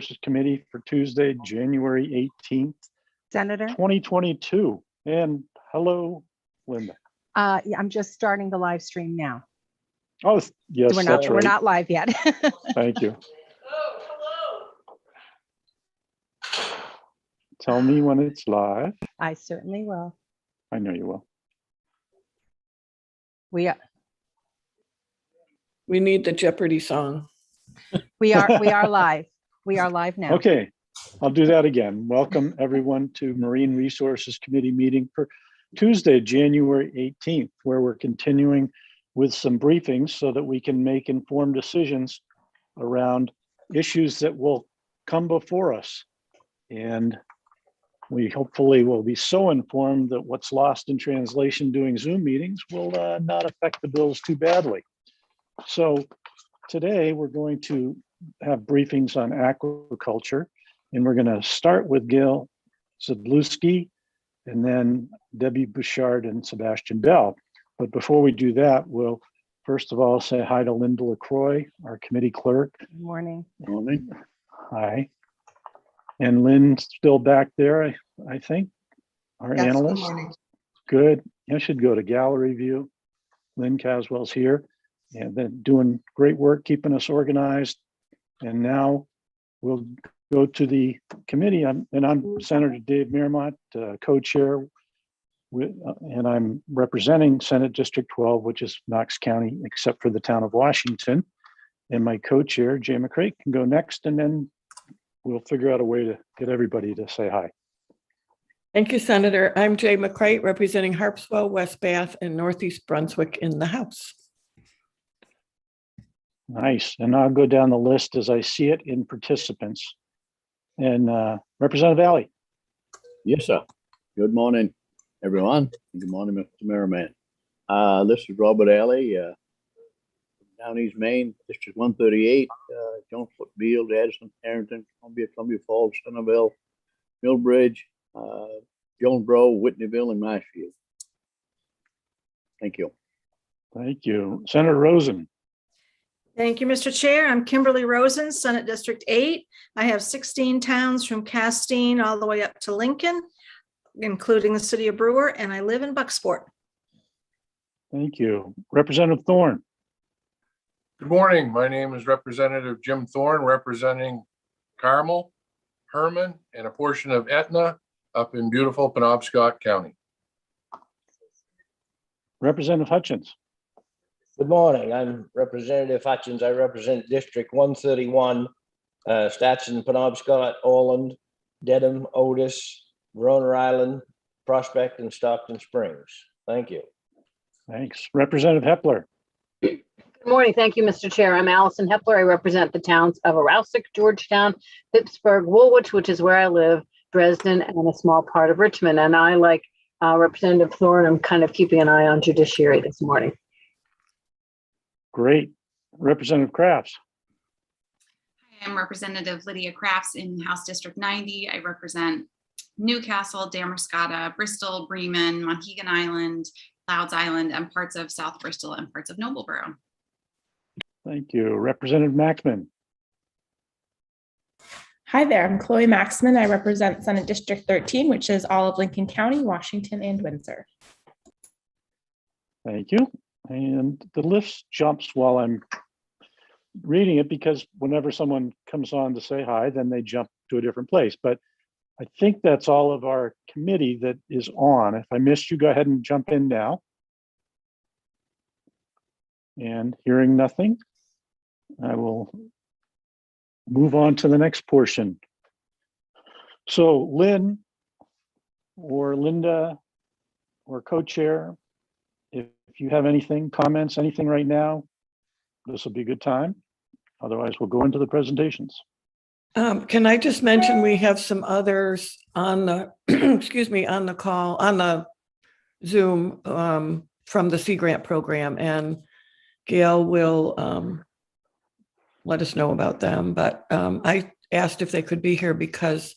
Resources Committee for Tuesday, January 18th, Senator? 2022. And hello, Linda. Yeah, I'm just starting the live stream now. Oh, yes, We're that's not, we're right. not live yet. Thank you. Tell me when it's live. I certainly will. I know you will. We are need the Jeopardy song. we are live. We are live now. Okay, I'll do that again. Welcome everyone to Marine Resources Committee meeting for Tuesday, January 18th, where we're continuing with some briefings so that we can make informed decisions around issues that will come before us. And we hopefully will be so informed that what's lost in translation doing Zoom meetings will not affect the bills too badly. So today we're going to have briefings on aquaculture, and we're going to start with Gail Zadlewski and then Debbie Bouchard and Sebastian Bell. But before we do that, we'll first of all say hi to Linda LaCroix, our committee clerk. Good morning. Morning. Hi. And Lynn's still back there, I think, our Yes, analyst. good morning. Good. I should go to gallery view. Lynn Caswell's here and then doing great work, keeping us organized. And now we'll go to the committee. I'm Senator Dave Meermont, co-chair, and I'm representing Senate District 12, which is Knox County, except for the town of Washington. And my co-chair, Jay McCreight, can go next, and then we'll figure out a way to get everybody to say hi. Thank you, Senator. I'm Jay McCreight, representing Harpswell, West Bath, and Northeast Brunswick in the House. Nice. And I'll go down the list as I see it in participants. And Representative Alley. Yes, sir. Good morning, everyone. Good morning, Mr. Merriman. This is Robert Alley, down East Maine, District 138, Jones Field, Addison, Harrington, Columbia Falls, Centerville, Millbridge, Jonesboro, Whitneyville, and Marshfield. Thank you. Thank you. Senator Rosen. Thank you, Mr. Chair. I'm Kimberly Rosen, Senate District 8. I have 16 towns from Castine all the way up to Lincoln, including the city of Brewer, and I live in Bucksport. Thank you. Representative Thorne. Good morning. My name is Representative Jim Thorne, representing Carmel, Herman, and a portion of Etna up in beautiful Penobscot County. Representative Hutchins. Good morning. I'm Representative Hutchins. I represent District 131, Statson, Penobscot, Orland, Dedham, Otis, Verona Island, Prospect, and Stockton Springs. Thank you. Thanks. Representative Hepler. Good morning. Thank you, Mr. Chair. I'm Allison Hepler. I represent the towns of Aroustic, Georgetown, Pittsburgh, Woolwich, which is where I live, Dresden, and a small part of Richmond. And I, like Representative Thorne, I'm kind of keeping an eye on judiciary this morning. Great. Representative Crafts. Hi, I'm Representative Lydia Crafts in House District 90. I represent Newcastle, Damascotta, Bristol, Bremen, Monhegan Island, Louds Island, and parts of South Bristol and parts of Noblesboro. Thank you. Representative Maxman. Hi there, I'm Chloe Maxman. I represent Senate District 13, which is all of Lincoln County, Washington, and Windsor. Thank you. And the list jumps while I'm reading it because whenever someone comes on to say hi, then they jump to a different place. But I think that's all of our committee that is on. If I missed you, go ahead and jump in now. And hearing nothing, I will move on to the next portion. So Lynn or Linda or co-chair, if you have anything, comments, anything right now, this will be a good time. Otherwise, we'll go into the presentations. Can I just mention we have some others on the, excuse me, on the call, on the Zoom from the Sea Grant program, and Gail will let us know about them. But I asked if they could be here because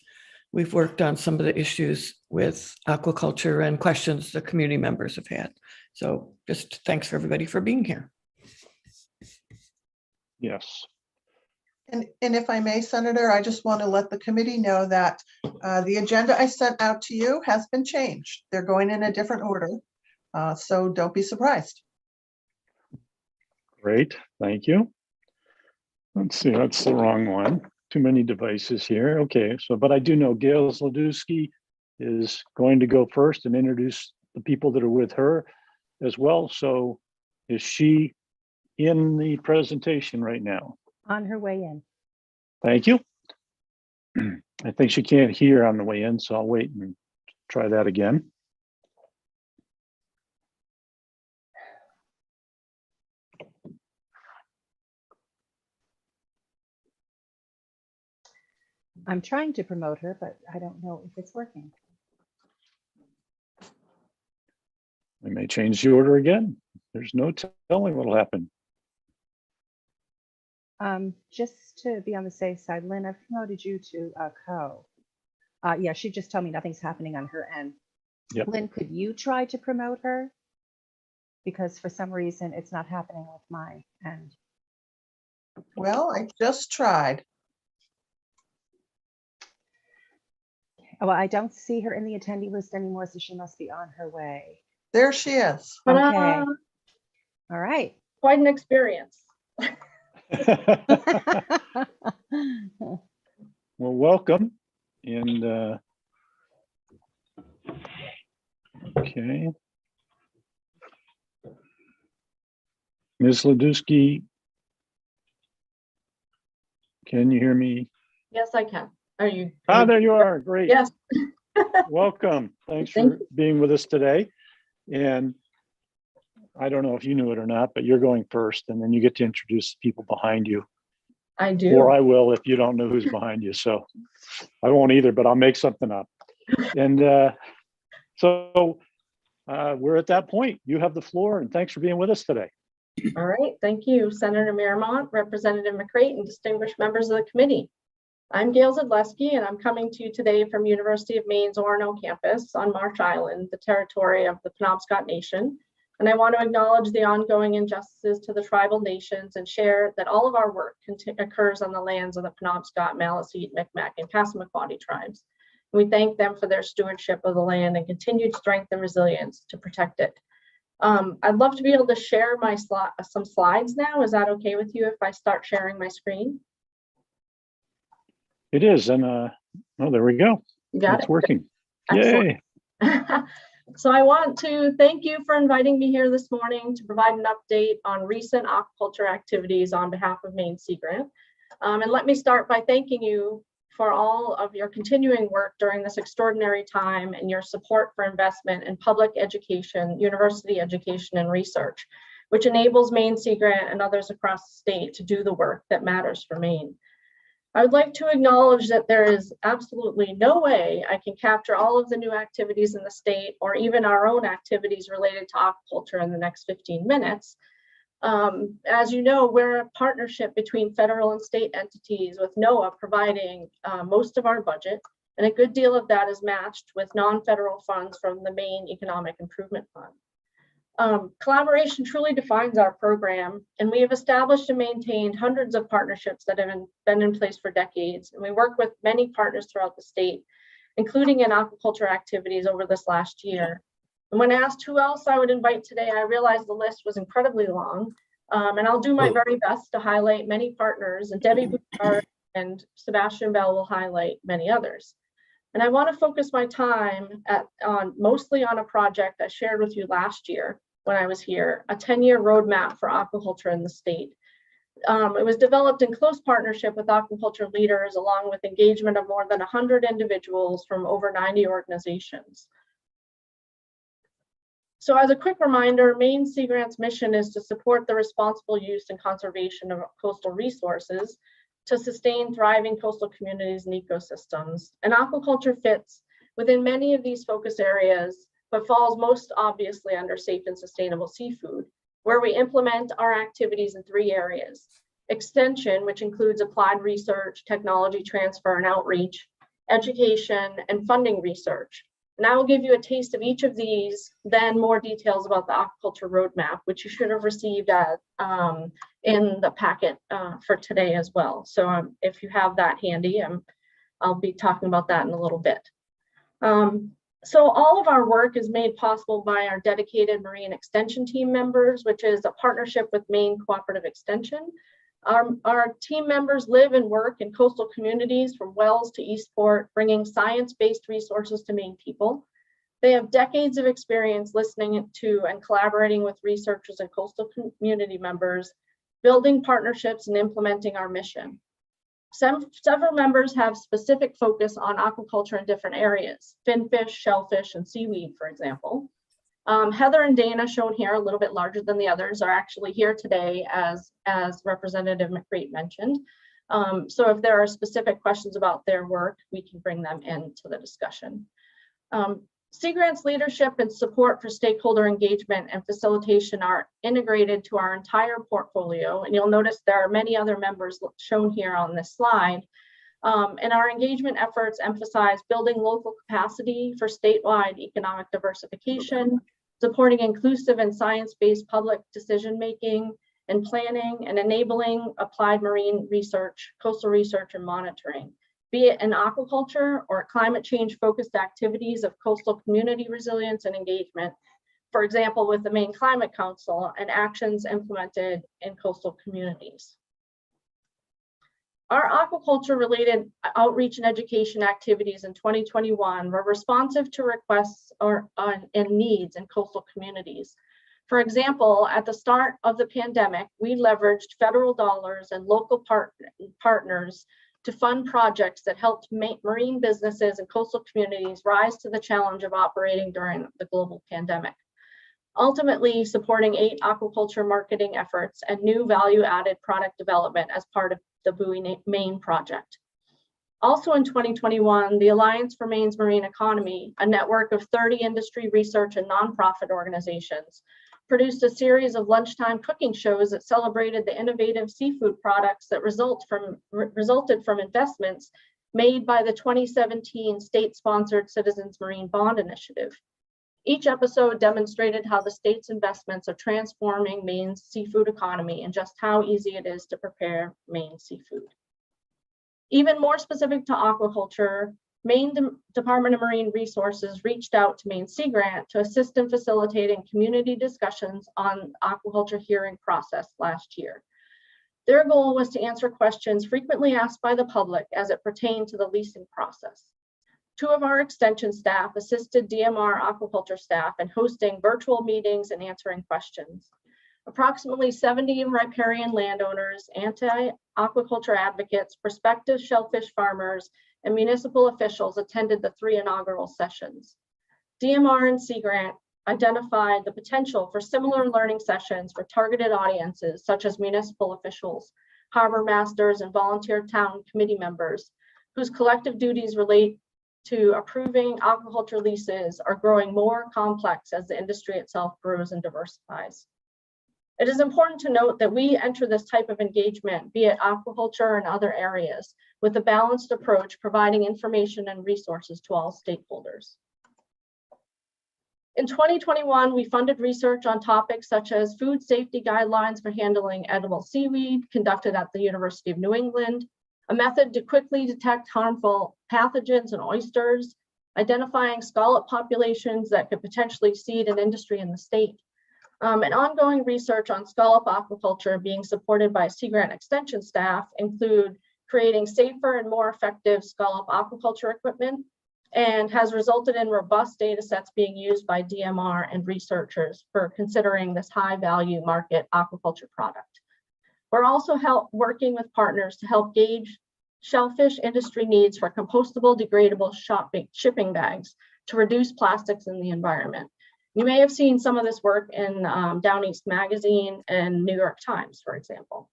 we've worked on some of the issues with aquaculture and questions the community members have had. So just thanks for everybody for being here. Yes. And if I may, Senator, I just want to let the committee know that the agenda I sent out to you has been changed. They're going in a different order. So don't be surprised. Great, thank you. Let's see, that's the wrong one. Too many devices here. Okay, so, but I do know Gail Zladowski is going to go first and introduce the people that are with her as well. So is she in the presentation right now? On her way in. Thank you. I think she can't hear on the way in, so I'll wait and try that again. I'm trying to promote her, but I don't know if it's working. We may change the order again. There's no telling what'll happen. Just to be on the safe side, Lynn, I've promoted you to a co. Yeah, she just told me nothing's happening on her end. Yep. Lynn, could you try to promote her? Because for some reason it's not happening with my end. Well, I just tried. Well, I don't see her in the attendee list anymore, so she must be on her way. There she is. Okay. Ta-da! All right. Quite an experience. Well, welcome. And okay. Ms. Ladowski, can you hear me? Yes, I can. Are you? Ah, there you are. Great. Yes. Welcome. Thanks Thank for being with us today. And I don't know if you knew it or not, but you're going first, and then you get to introduce the people behind you. I do. Or I will if you don't know who's behind you. So I won't either, but I'll make something up. And so we're at that point. You have the floor, and thanks for being with us today. All right. Thank you, Senator Miramont, Representative McCrate, and distinguished members of the committee. I'm Gail Zladowski, and I'm coming to you today from University of Maine's Orono campus on Marsh Island, the territory of the Penobscot Nation. And I want to acknowledge the ongoing injustices to the tribal nations and share that all of our work occurs on the lands of the Penobscot, Maliseet, Micmac, and Passamaquoddy tribes. And we thank them for their stewardship of the land and continued strength and resilience to protect it. I'd love to be able to share my some slides now. Is that okay with you if I start sharing my screen? It is. And oh, there we go. Got it's it. Working. Excellent. Yay. So I want to thank you for inviting me here this morning to provide an update on recent aquaculture activities on behalf of Maine Sea Grant. And let me start by thanking you for all of your continuing work during this extraordinary time and your support for investment in public education, university education, and research, which enables Maine Sea Grant and others across the state to do the work that matters for Maine. I would like to acknowledge that there is absolutely no way I can capture all of the new activities in the state or even our own activities related to aquaculture in the next 15 minutes. As you know, we're a partnership between federal and state entities, with NOAA providing most of our budget, and a good deal of that is matched with non-federal funds from the Maine Economic Improvement Fund. Collaboration truly defines our program, and we have established and maintained hundreds of partnerships that have been in place for decades. And we work with many partners throughout the state, including in aquaculture activities over this last year. And when asked who else I would invite today, I realized the list was incredibly long. And I'll do my very best to highlight many partners, and Debbie Bouchard and Sebastian Bell will highlight many others. And I want to focus my time mostly on a project I shared with you last year when I was here, a 10-year roadmap for aquaculture in the state. It was developed in close partnership with aquaculture leaders, along with engagement of more than 100 individuals from over 90 organizations. So as a quick reminder, Maine Sea Grant's mission is to support the responsible use and conservation of coastal resources to sustain thriving coastal communities and ecosystems. And aquaculture fits within many of these focus areas, but falls most obviously under safe and sustainable seafood, where we implement our activities in 3 areas: extension, which includes applied research, technology transfer and outreach, education, and funding research. And I will give you a taste of each of these, then more details about the aquaculture roadmap, which you should have received in the packet for today as well. So if you have that handy, I'll be talking about that in a little bit. So all of our work is made possible by our dedicated Marine Extension team members, which is a partnership with Maine Cooperative Extension. Our team members live and work in coastal communities from Wells to Eastport, bringing science-based resources to Maine people. They have decades of experience listening to and collaborating with researchers and coastal community members, building partnerships and implementing our mission. Several members have specific focus on aquaculture in different areas, finfish, shellfish, and seaweed, for example. Heather and Dana, shown here a little bit larger than the others, are actually here today as Representative McCreate mentioned. So if there are specific questions about their work, we can bring them into the discussion. Sea Grant's leadership and support for stakeholder engagement and facilitation are integrated to our entire portfolio. And you'll notice there are many other members shown here on this slide. And our engagement efforts emphasize building local capacity for statewide economic diversification, supporting inclusive and science-based public decision-making and planning, and enabling applied marine research, coastal research, and monitoring, be it in aquaculture or climate change-focused activities of coastal community resilience and engagement, for example, with the Maine Climate Council and actions implemented in coastal communities. Our aquaculture-related outreach and education activities in 2021 were responsive to requests and needs in coastal communities. For example, at the start of the pandemic, we leveraged federal dollars and local partners to fund projects that helped marine businesses and coastal communities rise to the challenge of operating during the global pandemic, ultimately supporting 8 aquaculture marketing efforts and new value-added product development as part of the Buoy Maine project. Also in 2021, the Alliance for Maine's Marine Economy, a network of 30 industry research and nonprofit organizations, produced a series of lunchtime cooking shows that celebrated the innovative seafood products that resulted from investments made by the 2017 state-sponsored Citizens Marine Bond Initiative. Each episode demonstrated how the state's investments are transforming Maine's seafood economy and just how easy it is to prepare Maine seafood. Even more specific to aquaculture, Maine Department of Marine Resources reached out to Maine Sea Grant to assist in facilitating community discussions on aquaculture hearing process last year. Their goal was to answer questions frequently asked by the public as it pertained to the leasing process. 2 of our extension staff assisted DMR aquaculture staff in hosting virtual meetings and answering questions. Approximately 70 riparian landowners, anti-aquaculture advocates, prospective shellfish farmers, and municipal officials attended the 3 inaugural sessions. DMR and Sea Grant identified the potential for similar learning sessions for targeted audiences such as municipal officials, harbor masters, and volunteer town committee members whose collective duties relate to approving aquaculture leases are growing more complex as the industry itself grows and diversifies. It is important to note that we enter this type of engagement, be it aquaculture and other areas, with a balanced approach, providing information and resources to all stakeholders. In 2021, we funded research on topics such as food safety guidelines for handling edible seaweed conducted at the University of New England, a method to quickly detect harmful pathogens in oysters, identifying scallop populations that could potentially seed an industry in the state, and ongoing research on scallop aquaculture being supported by Sea Grant Extension staff include creating safer and more effective scallop aquaculture equipment, and has resulted in robust data sets being used by DMR and researchers for considering this high value market aquaculture product. We're also working with partners to help gauge shellfish industry needs for compostable, degradable shipping bags to reduce plastics in the environment. You may have seen some of this work in Down East Magazine and New York Times, for example.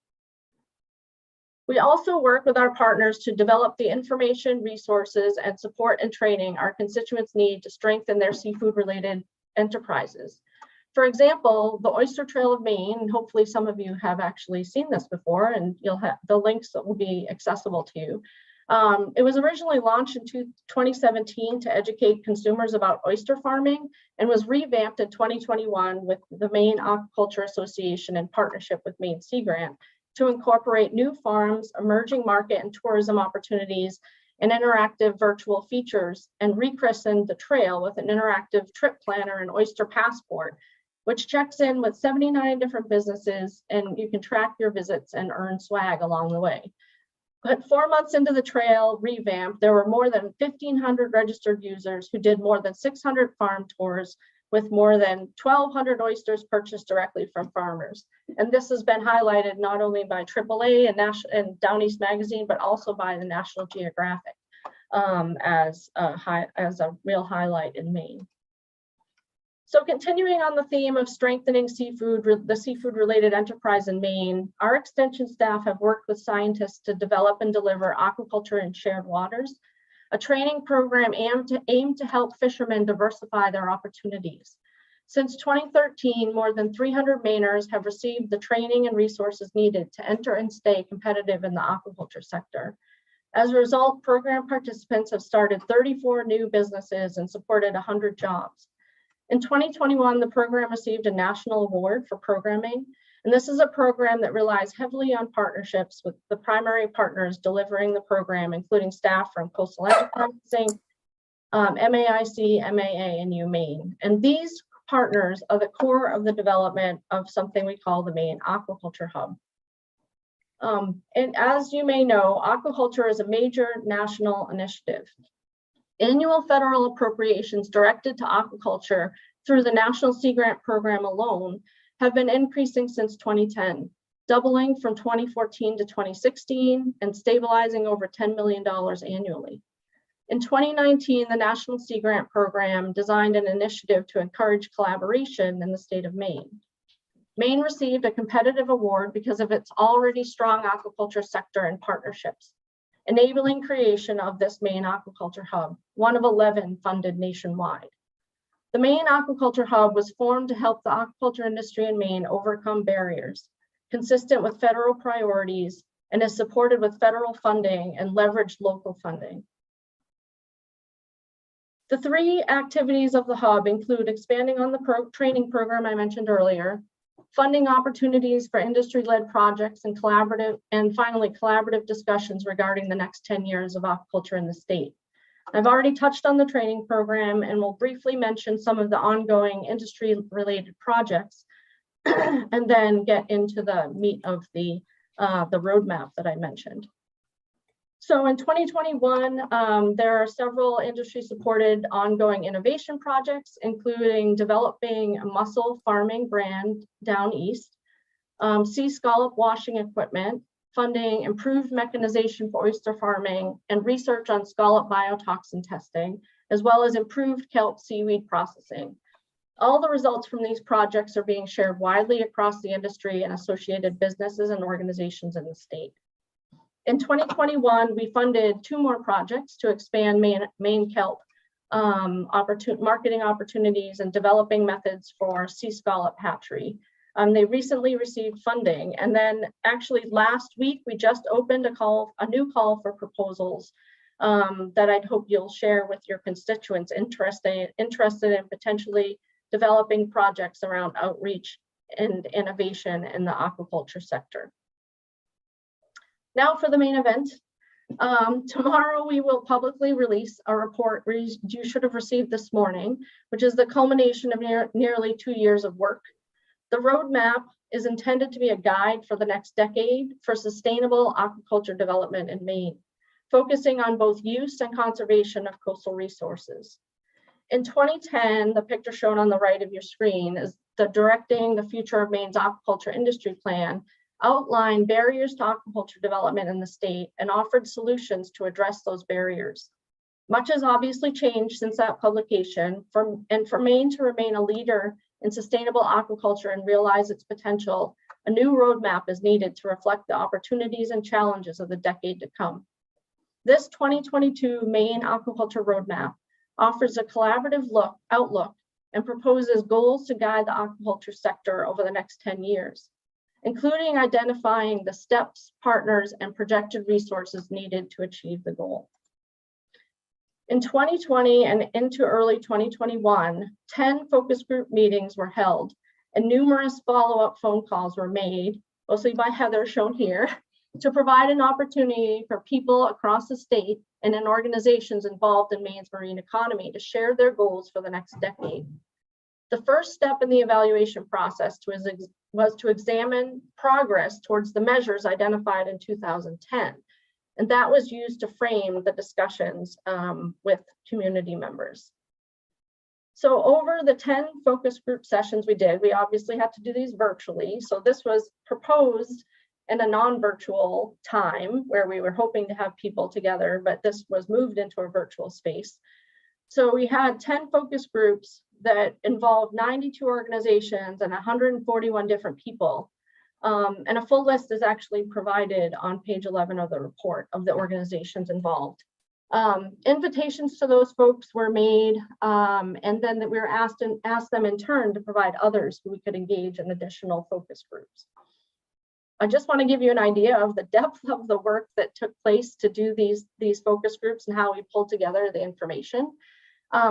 We also work with our partners to develop the information, resources, and support and training our constituents need to strengthen their seafood-related enterprises. For example, the Oyster Trail of Maine, and hopefully some of you have actually seen this before, and you'll have the links that will be accessible to you, It was originally launched in 2017 to educate consumers about oyster farming and was revamped in 2021 with the Maine Aquaculture Association in partnership with Maine Sea Grant to incorporate new farms, emerging market and tourism opportunities, and interactive virtual features, and rechristened the trail with an interactive trip planner and oyster passport, which checks in with 79 different businesses, and you can track your visits and earn swag along the way. But 4 months into the trail revamp, there were more than 1,500 registered users who did more than 600 farm tours with more than 1,200 oysters purchased directly from farmers. And this has been highlighted not only by AAA and Down East Magazine, but also by the National Geographic as a real highlight in Maine. So continuing on the theme of strengthening the seafood related enterprise in Maine, our extension staff have worked with scientists to develop and deliver aquaculture in shared waters, a training program aimed to help fishermen diversify their opportunities. Since 2013, more than 300 Mainers have received the training and resources needed to enter and stay competitive in the aquaculture sector. As a result, program participants have started 34 new businesses and supported 100 jobs. In 2021, the program received a national award for programming, and this is a program that relies heavily on partnerships with the primary partners delivering the program, including staff from Coastal Enterprising, MAIC, MAA, and UMaine. And these partners are the core of the development of something we call the Maine Aquaculture Hub. And as you may know, aquaculture is a major national initiative. Annual federal appropriations directed to aquaculture through the National Sea Grant Program alone have been increasing since 2010, doubling from 2014 to 2016 and stabilizing over $10 million annually. In 2019, the National Sea Grant Program designed an initiative to encourage collaboration in the state of Maine. Maine received a competitive award because of its already strong aquaculture sector and partnerships, enabling creation of this Maine Aquaculture Hub, one of 11 funded nationwide. The Maine Aquaculture Hub was formed to help the aquaculture industry in Maine overcome barriers, consistent with federal priorities, and is supported with federal funding and leveraged local funding. The three activities of the hub include expanding on the training program I mentioned earlier, funding opportunities for industry-led projects and finally collaborative discussions regarding the next 10 years of aquaculture in the state. I've already touched on the training program and will briefly mention some of the ongoing industry-related projects and then get into the meat of the roadmap that I mentioned. So in 2021, there are several industry-supported ongoing innovation projects, including developing a mussel farming brand down east, sea scallop washing equipment, funding improved mechanization for oyster farming, and research on scallop biotoxin testing, as well as improved kelp seaweed processing. All the results from these projects are being shared widely across the industry and associated businesses and organizations in the state. In 2021, we funded 2 more projects to expand Maine kelp marketing opportunities and developing methods for sea scallop hatchery. They recently received funding, and then actually last week we just opened a new call for proposals that I'd hope you'll share with your constituents interested in potentially developing projects around outreach and innovation in the aquaculture sector. Now for the main event. Tomorrow we will publicly release a report you should have received this morning, which is the culmination of nearly 2 years of work. The roadmap is intended to be a guide for the next decade for sustainable aquaculture development in Maine, focusing on both use and conservation of coastal resources. In 2010, the picture shown on the right of your screen is the Directing the Future of Maine's Aquaculture Industry Plan, outlined barriers to aquaculture development in the state and offered solutions to address those barriers. Much has obviously changed since that publication, and for Maine to remain a leader in sustainable aquaculture and realize its potential, a new roadmap is needed to reflect the opportunities and challenges of the decade to come. This 2022 Maine Aquaculture Roadmap offers a collaborative outlook and proposes goals to guide the aquaculture sector over the next 10 years. including identifying the steps, partners, and projected resources needed to achieve the goal. In 2020 and into early 2021, 10 focus group meetings were held and numerous follow-up phone calls were made, mostly by Heather, shown here, to provide an opportunity for people across the state and in organizations involved in Maine's marine economy to share their goals for the next decade. The first step in the evaluation process was to examine progress towards the measures identified in 2010. And that was used to frame the discussions with community members. So over the 10 focus group sessions we did, we obviously had to do these virtually. So this was proposed in a non-virtual time where we were hoping to have people together, but this was moved into a virtual space. So we had 10 focus groups that involved 92 organizations and 141 different people. And a full list is actually provided on page 11 of the report of the organizations involved. Invitations to those folks were made, and then that we were asked them in turn to provide others who we could engage in additional focus groups. I just want to give you an idea of the depth of the work that took place to do these focus groups and how we pulled together the information.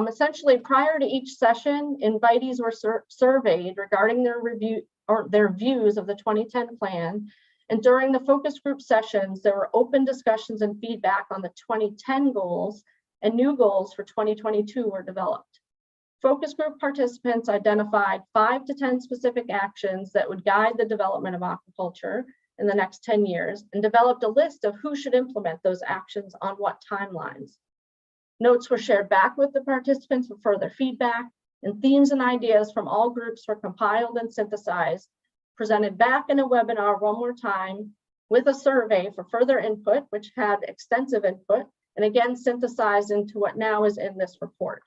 Essentially, prior to each session, invitees were surveyed regarding their review or their views of the 2010 plan. And during the focus group sessions, there were open discussions and feedback on the 2010 goals, and new goals for 2022 were developed. Focus group participants identified 5 to 10 specific actions that would guide the development of aquaculture in the next 10 years, and developed a list of who should implement those actions on what timelines. Notes were shared back with the participants for further feedback, and themes and ideas from all groups were compiled and synthesized, presented back in a webinar one more time with a survey for further input, which had extensive input, and again synthesized into what now is in this report.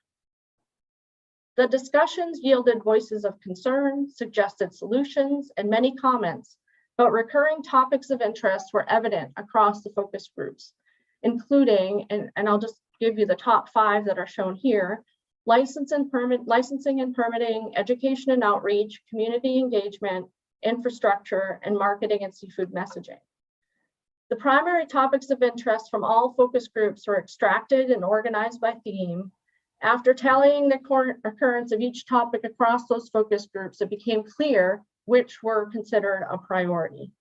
The discussions yielded voices of concern, suggested solutions, and many comments, but recurring topics of interest were evident across the focus groups, including, and I'll just give you the top 5 that are shown here: licensing and permitting, education and outreach, community engagement, infrastructure, and marketing and seafood messaging. The primary topics of interest from all focus groups were extracted and organized by theme. After tallying the occurrence of each topic across those focus groups, it became clear which were considered a priority.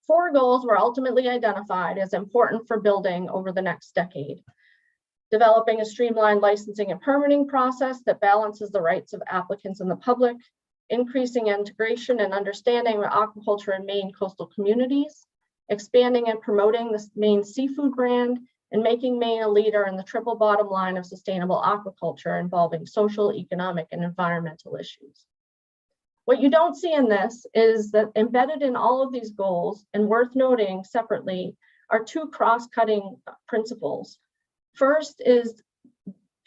4 goals were ultimately identified as important for building over the next decade. Developing a streamlined licensing and permitting process that balances the rights of applicants and the public, increasing integration and understanding of aquaculture in Maine coastal communities, expanding and promoting the Maine seafood brand, and making Maine a leader in the triple bottom line of sustainable aquaculture involving social, economic, and environmental issues. What you don't see in this is that embedded in all of these goals, and worth noting separately, are 2 cross-cutting principles. First is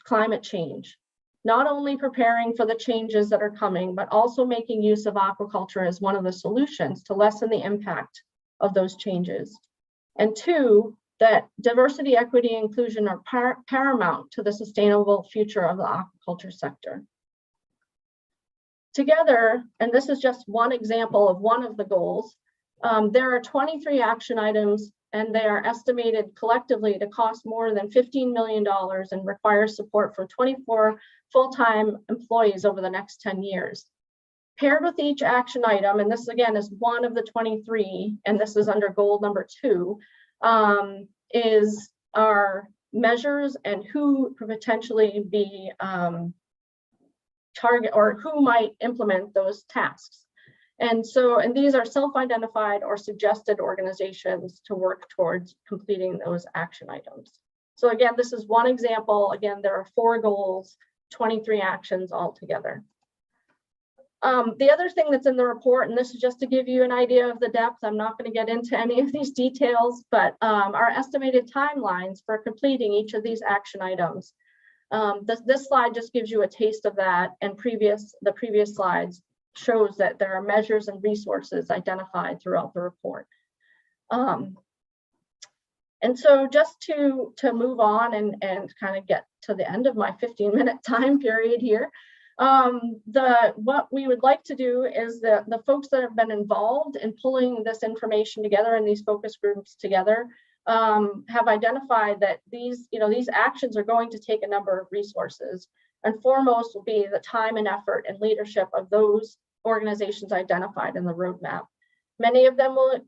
climate change, not only preparing for the changes that are coming, but also making use of aquaculture as one of the solutions to lessen the impact of those changes. And 2, that diversity, equity, and inclusion are paramount to the sustainable future of the aquaculture sector. Together, and this is just one example of one of the goals, there are 23 action items, and they are estimated collectively to cost more than $15 million and require support for 24 full-time employees over the next 10 years. Paired with each action item, and this again is one of the 23, and this is under goal number 2, is our measures and who could potentially be target or who might implement those tasks. And these are self-identified or suggested organizations to work towards completing those action items. So again, this is one example. Again, there are 4 goals, 23 actions altogether. The other thing that's in the report, and this is just to give you an idea of the depth, I'm not going to get into any of these details, but our estimated timelines for completing each of these action items. This slide just gives you a taste of that, and the previous slides shows that there are measures and resources identified throughout the report. And so just to move on and kind of get to the end of my 15-minute time period here, What we would like to do is the folks that have been involved in pulling this information together and these focus groups together have identified that these actions are going to take a number of resources. And foremost will be the time and effort and leadership of those organizations identified in the roadmap. Many of them will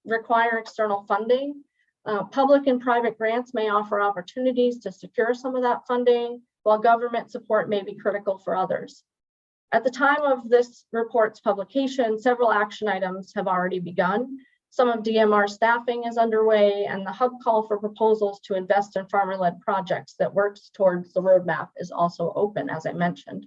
require external funding. Public and private grants may offer opportunities to secure some of that funding, while government support may be critical for others. At the time of this report's publication, several action items have already begun. Some of DMR staffing is underway, and the hub call for proposals to invest in farmer-led projects that works towards the roadmap is also open, as I mentioned.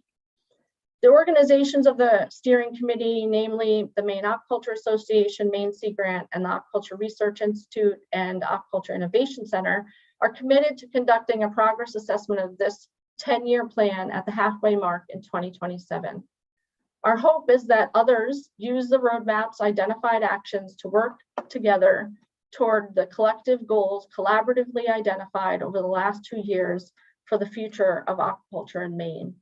The organizations of the steering committee, namely the Maine Aquaculture Association, Maine Sea Grant, and the Aquaculture Research Institute and Aquaculture Innovation Center, are committed to conducting a progress assessment of this 10-year plan at the halfway mark in 2027. Our hope is that others use the roadmap's identified actions to work together toward the collective goals collaboratively identified over the last 2 years for the future of aquaculture in Maine.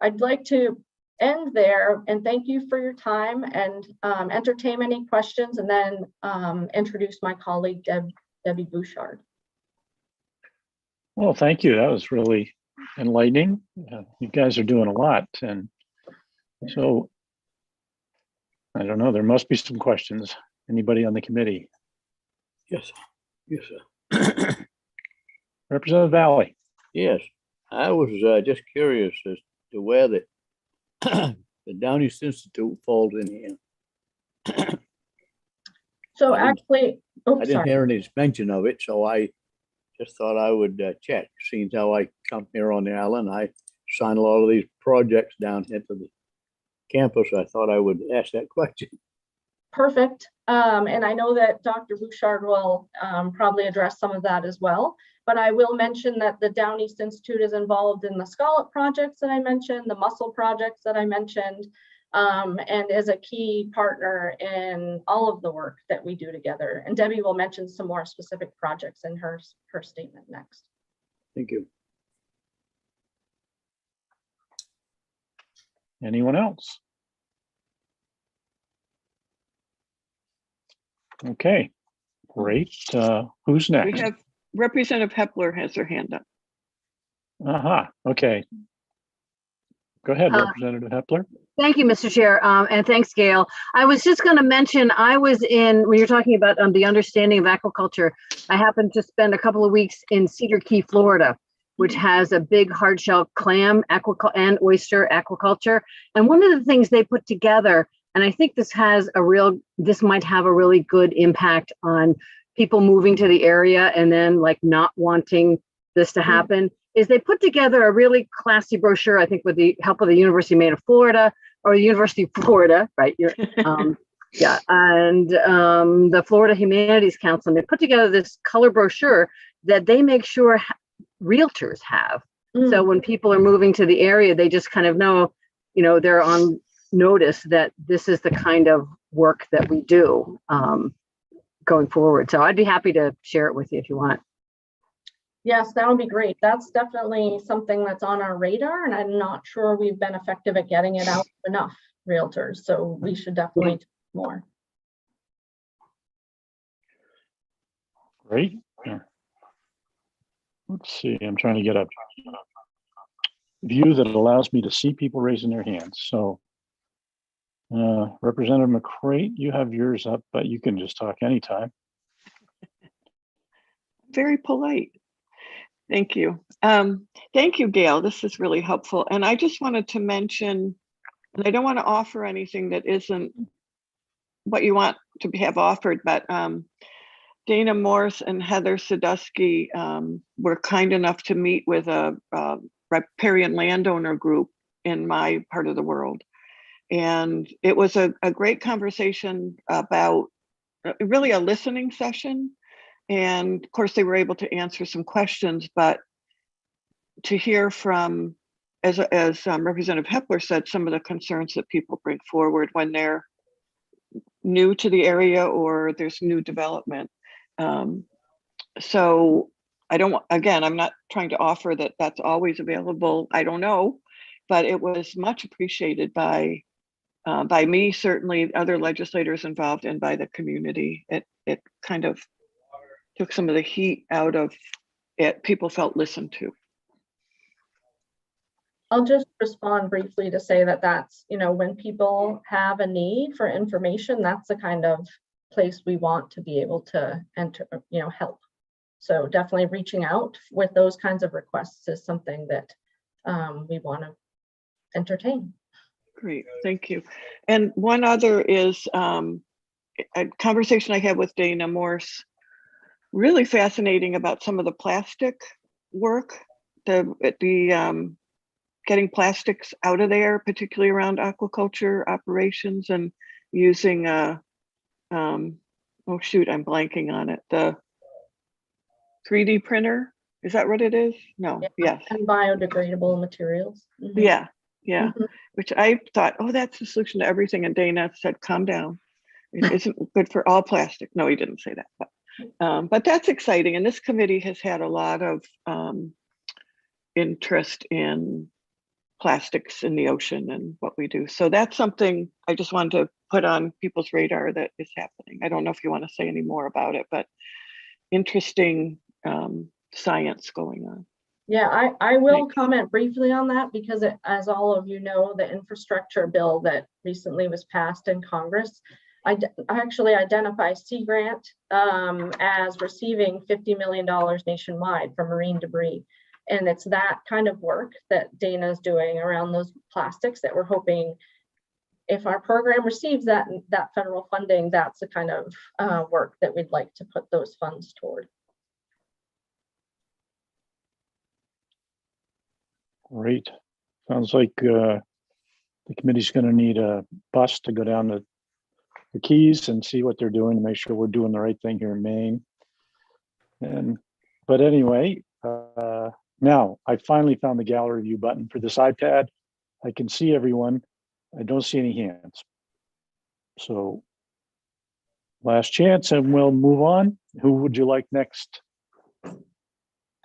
I'd like to end there and thank you for your time and entertain any questions, and then introduce my colleague, Debbie Bouchard. Well, thank you. That was really enlightening. You guys are doing a lot. And so, I don't know, there must be some questions. Anybody on the committee? Yes, yes, sir. Representative Valley. Yes, I was just curious as to where the Down East Institute falls in here. So actually, I didn't hear any mention of it, so I just thought I would check. Seeing how I come here on the island, I sign a lot of these projects down here to the campus. I thought I would ask that question. Perfect. And I know that Dr. Bouchard will probably address some of that as well. But I will mention that the Down East Institute is involved in the scallop projects that I mentioned, the mussel projects that I mentioned, and is a key partner in all of the work that we do together. And Debbie will mention some more specific projects in her statement next. Thank you. Anyone else? Okay, great. Who's We next? have Representative Hepler has her hand up. Okay. Go ahead, Representative Hepler. Thank you, Mr. Chair, and thanks, Gail. I was just going to mention, I was when you're talking about the understanding of aquaculture, I happened to spend a couple of weeks in Cedar Key, Florida, which has a big hardshell clam and oyster aquaculture. And one of the things they put together, and I think this might have a really good impact on people moving to the area and then like not wanting this to happen, is they put together a really classy brochure, I think with the help of the University of Maine of Florida, or the University of Florida, right? Yeah, and the Florida Humanities Council, and they put together this color brochure that they make sure realtors have. So when people are moving to the area, they just kind of know, they're on notice that this is the kind of work that we do going forward. So I'd be happy to share it with you if you want. Yes, that would be great. That's definitely something that's on our radar, and I'm not sure we've been effective at getting it out to enough realtors. So we should definitely do more. Great. Let's see, I'm trying to get a view that allows me to see people raising their hands. So Representative McCrate, you have yours up, but you can just talk anytime. Very polite. Thank you. Thank you, Gail. This is really helpful. And I just wanted to mention, and I don't want to offer anything that isn't what you want to have offered, but Dana Morse and Heather Sadusky were kind enough to meet with a riparian landowner group in my part of the world. And it was a great conversation about really a listening session. And of course, they were able to answer some questions, but to hear from, as Representative Hepler said, some of the concerns that people bring forward when they're new to the area or there's new development. So I don't, again, I'm not trying to offer that that's always available. I don't know. but it was much appreciated by me, certainly other legislators involved, and by the community. It kind of took some of the heat out of it. People felt listened to. I'll just respond briefly to say that that's, when people have a need for information, that's the kind of place we want to be able to enter, help. So definitely reaching out with those kinds of requests is something that we want to entertain. Great, thank you. And one other is a conversation I had with Dana Morse, really fascinating about some of the plastic work, the getting plastics out of there, particularly around aquaculture operations, and using oh shoot, I'm blanking on it. The 3D printer, is that what it is? No, Yeah. yes. And biodegradable materials. Mm-hmm. Yeah, yeah. Mm-hmm. Which I thought, oh, that's the solution to everything. And Dana said, calm down. It isn't good for all plastic. No, he didn't say that, but that's exciting. And this committee has had a lot of interest in plastics in the ocean and what we do. So that's something I just wanted to put on people's radar that is happening. I don't know if you want to say any more about it, but interesting science going on. Yeah, I will comment briefly on that because as all of you know, the infrastructure bill that recently was passed in Congress, I actually identify Sea Grant as receiving $50 million nationwide for marine debris. And it's that kind of work that Dana's doing around those plastics that we're hoping, if our program receives that federal funding, that's the kind of work that we'd like to put those funds toward. Great. Sounds like the committee's going to need a bus to go down to the Keys and see what they're doing to make sure we're doing the right thing here in Maine. But anyway, now I finally found the gallery view button for this iPad. I can see everyone. I don't see any hands. So last chance and we'll move on. Who would you like next?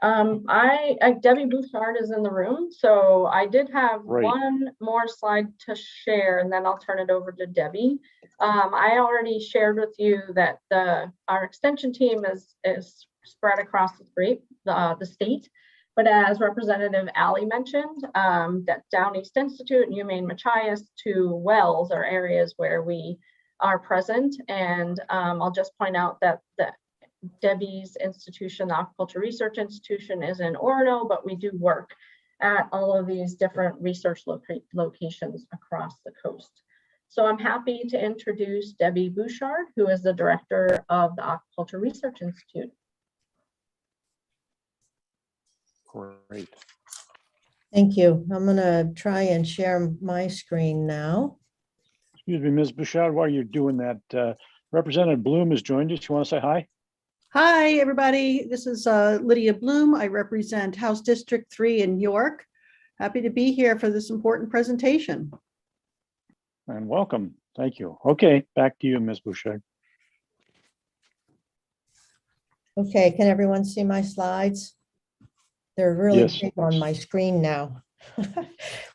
Debbie Bouchard is in the room, so I did have one more slide to share, and then I'll turn it over to Debbie. I already shared with you that our extension team is spread across the state, but as Representative Alley mentioned, that Down East Institute and UMaine Machias, two wells are areas where we are present, and I'll just point out that Debbie's institution, the Aquaculture Research Institution, is in Orono, but we do work at all of these different research locations across the coast. So I'm happy to introduce Debbie Bouchard, who is the director of the Aquaculture Research Institute. Great. Thank you. I'm going to try and share my screen now. Excuse me, Ms. Bouchard, while you're doing that, Representative Bloom has joined us. You want to say hi? Hi, everybody. This is Lydia Bloom. I represent House District 3 in York. Happy to be here for this important presentation. And welcome. Thank you. Okay, back to you, Ms. Bouchard. Okay, can everyone see my slides? They're really Yes. big on my screen now.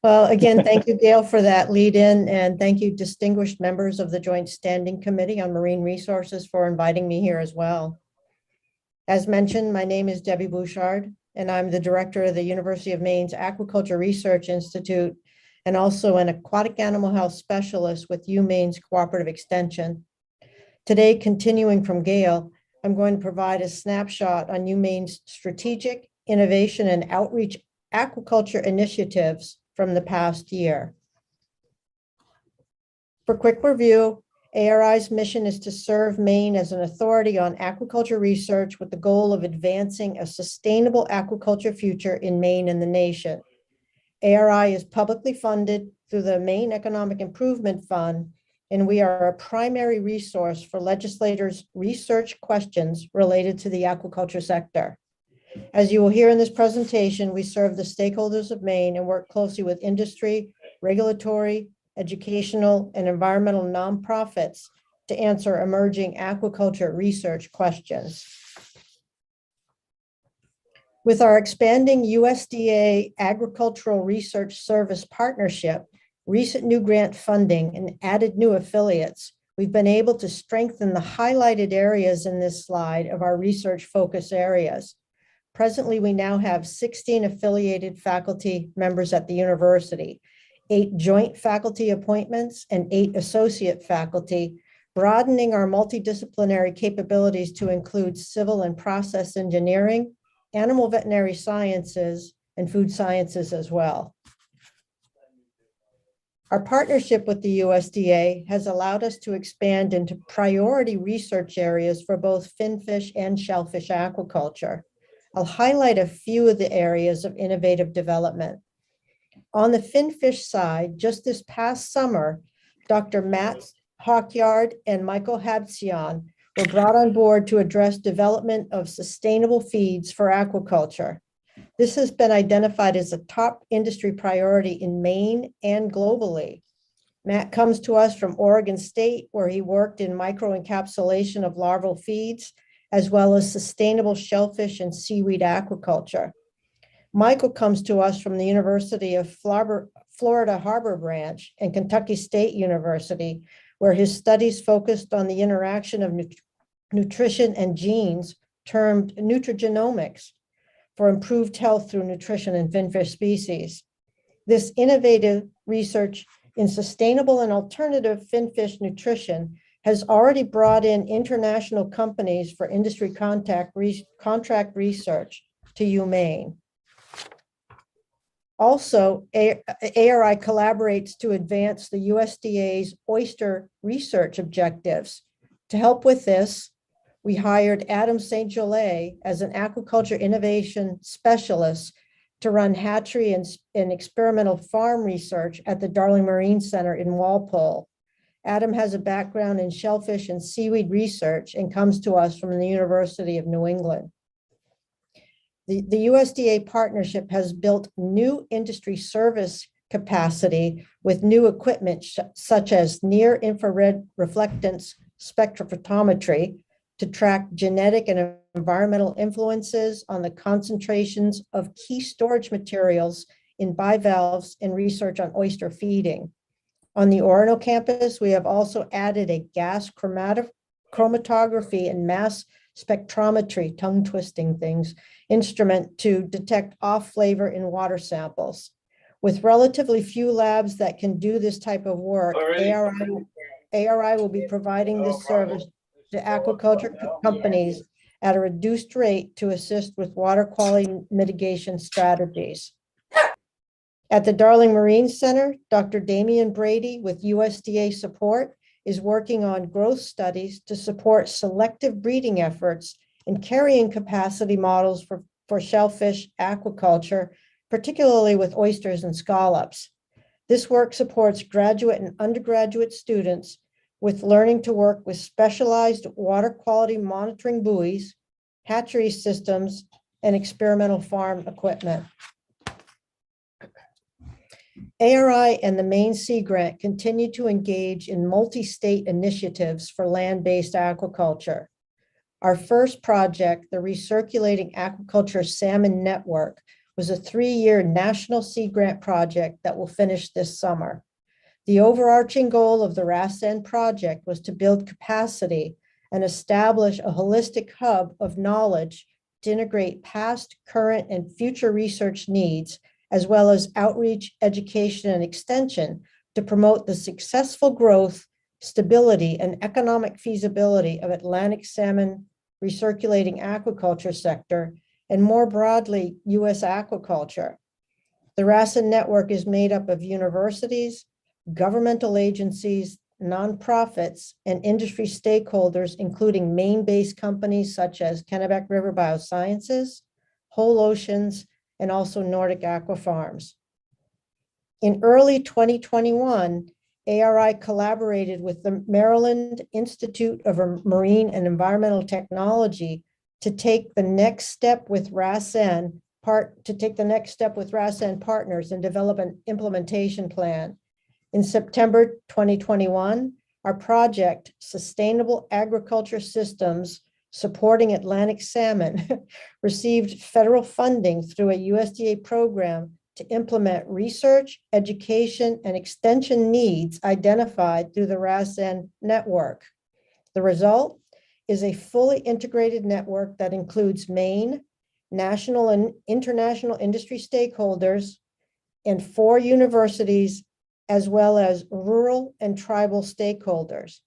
Well, again, thank you, Gail, for that lead in, and thank you, distinguished members of the Joint Standing Committee on Marine Resources, for inviting me here as well. As mentioned, my name is Debbie Bouchard, and I'm the director of the University of Maine's Aquaculture Research Institute, and also an aquatic animal health specialist with UMaine's Cooperative Extension. Today, continuing from Gail, I'm going to provide a snapshot on UMaine's strategic, innovation, and outreach aquaculture initiatives from the past year. For quick review, ARI's mission is to serve Maine as an authority on aquaculture research with the goal of advancing a sustainable aquaculture future in Maine and the nation. ARI is publicly funded through the Maine Economic Improvement Fund, and we are a primary resource for legislators' research questions related to the aquaculture sector. As you will hear in this presentation, we serve the stakeholders of Maine and work closely with industry, regulatory, educational, and environmental nonprofits to answer emerging aquaculture research questions. With our expanding USDA Agricultural Research Service partnership, recent new grant funding, and added new affiliates, we've been able to strengthen the highlighted areas in this slide of our research focus areas. Presently, we now have 16 affiliated faculty members at the university, 8 joint faculty appointments, and 8 associate faculty, broadening our multidisciplinary capabilities to include civil and process engineering, animal veterinary sciences, and food sciences as well. Our partnership with the USDA has allowed us to expand into priority research areas for both finfish and shellfish aquaculture. I'll highlight a few of the areas of innovative development. On the finfish side, just this past summer, Dr. Matt Hawkyard and Michael Habsion were brought on board to address development of sustainable feeds for aquaculture. This has been identified as a top industry priority in Maine and globally. Matt comes to us from Oregon State, where he worked in microencapsulation of larval feeds, as well as sustainable shellfish and seaweed aquaculture. Michael comes to us from the University of Florida Harbor Branch and Kentucky State University, where his studies focused on the interaction of nutrition and genes, termed nutrigenomics, for improved health through nutrition in finfish species. This innovative research in sustainable and alternative finfish nutrition has already brought in international companies for industry contract research to UMaine. Also, ARI collaborates to advance the USDA's oyster research objectives. To help with this, we hired Adam St. Gelais as an aquaculture innovation specialist to run hatchery and experimental farm research at the Darling Marine Center in Walpole. Adam has a background in shellfish and seaweed research and comes to us from the University of New England. The USDA partnership has built new industry service capacity with new equipment such as near-infrared reflectance spectrophotometry to track genetic and environmental influences on the concentrations of key storage materials in bivalves and research on oyster feeding. On the Orono campus, we have also added a gas chromatography and mass spectrometry, tongue twisting things, instrument to detect off flavor in water samples. With relatively few labs that can do this type of work, ARI will be providing this service to aquaculture companies at a reduced rate to assist with water quality mitigation strategies. At the Darling Marine Center, Dr. Damian Brady, with USDA support, is working on growth studies to support selective breeding efforts and carrying capacity models for shellfish aquaculture, particularly with oysters and scallops. This work supports graduate and undergraduate students with learning to work with specialized water quality monitoring buoys, hatchery systems, and experimental farm equipment. ARI and the Maine Sea Grant continue to engage in multi-state initiatives for land-based aquaculture. Our first project, the Recirculating Aquaculture Salmon Network, was a 3-year national sea grant project that will finish this summer. The overarching goal of the RASN project was to build capacity and establish a holistic hub of knowledge to integrate past, current, and future research needs, as well as outreach, education, and extension to promote the successful growth, stability, and economic feasibility of Atlantic salmon recirculating aquaculture sector, and more broadly, U.S. aquaculture. The RASN network is made up of universities, governmental agencies, nonprofits, and industry stakeholders, including Maine-based companies such as Kennebec River Biosciences, Whole Oceans, and also Nordic Aqua Farms. In early 2021, ARI collaborated with the Maryland Institute of Marine and Environmental Technology to take the next step with RASN partners and develop an implementation plan. In September 2021, our project, Sustainable Agriculture Systems supporting Atlantic salmon, received federal funding through a USDA program to implement research, education, and extension needs identified through the RASN network. The result is a fully integrated network that includes Maine, national and international industry stakeholders, and 4 universities, as well as rural and tribal stakeholders.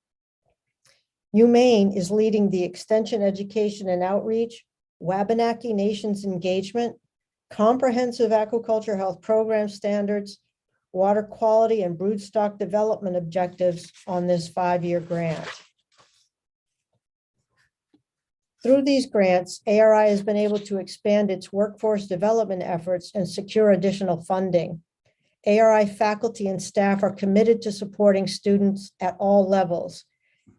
UMaine is leading the extension, education, and outreach, Wabanaki Nations engagement, comprehensive aquaculture health program standards, water quality, and broodstock development objectives on this 5-year grant. Through these grants, ARI has been able to expand its workforce development efforts and secure additional funding. ARI faculty and staff are committed to supporting students at all levels.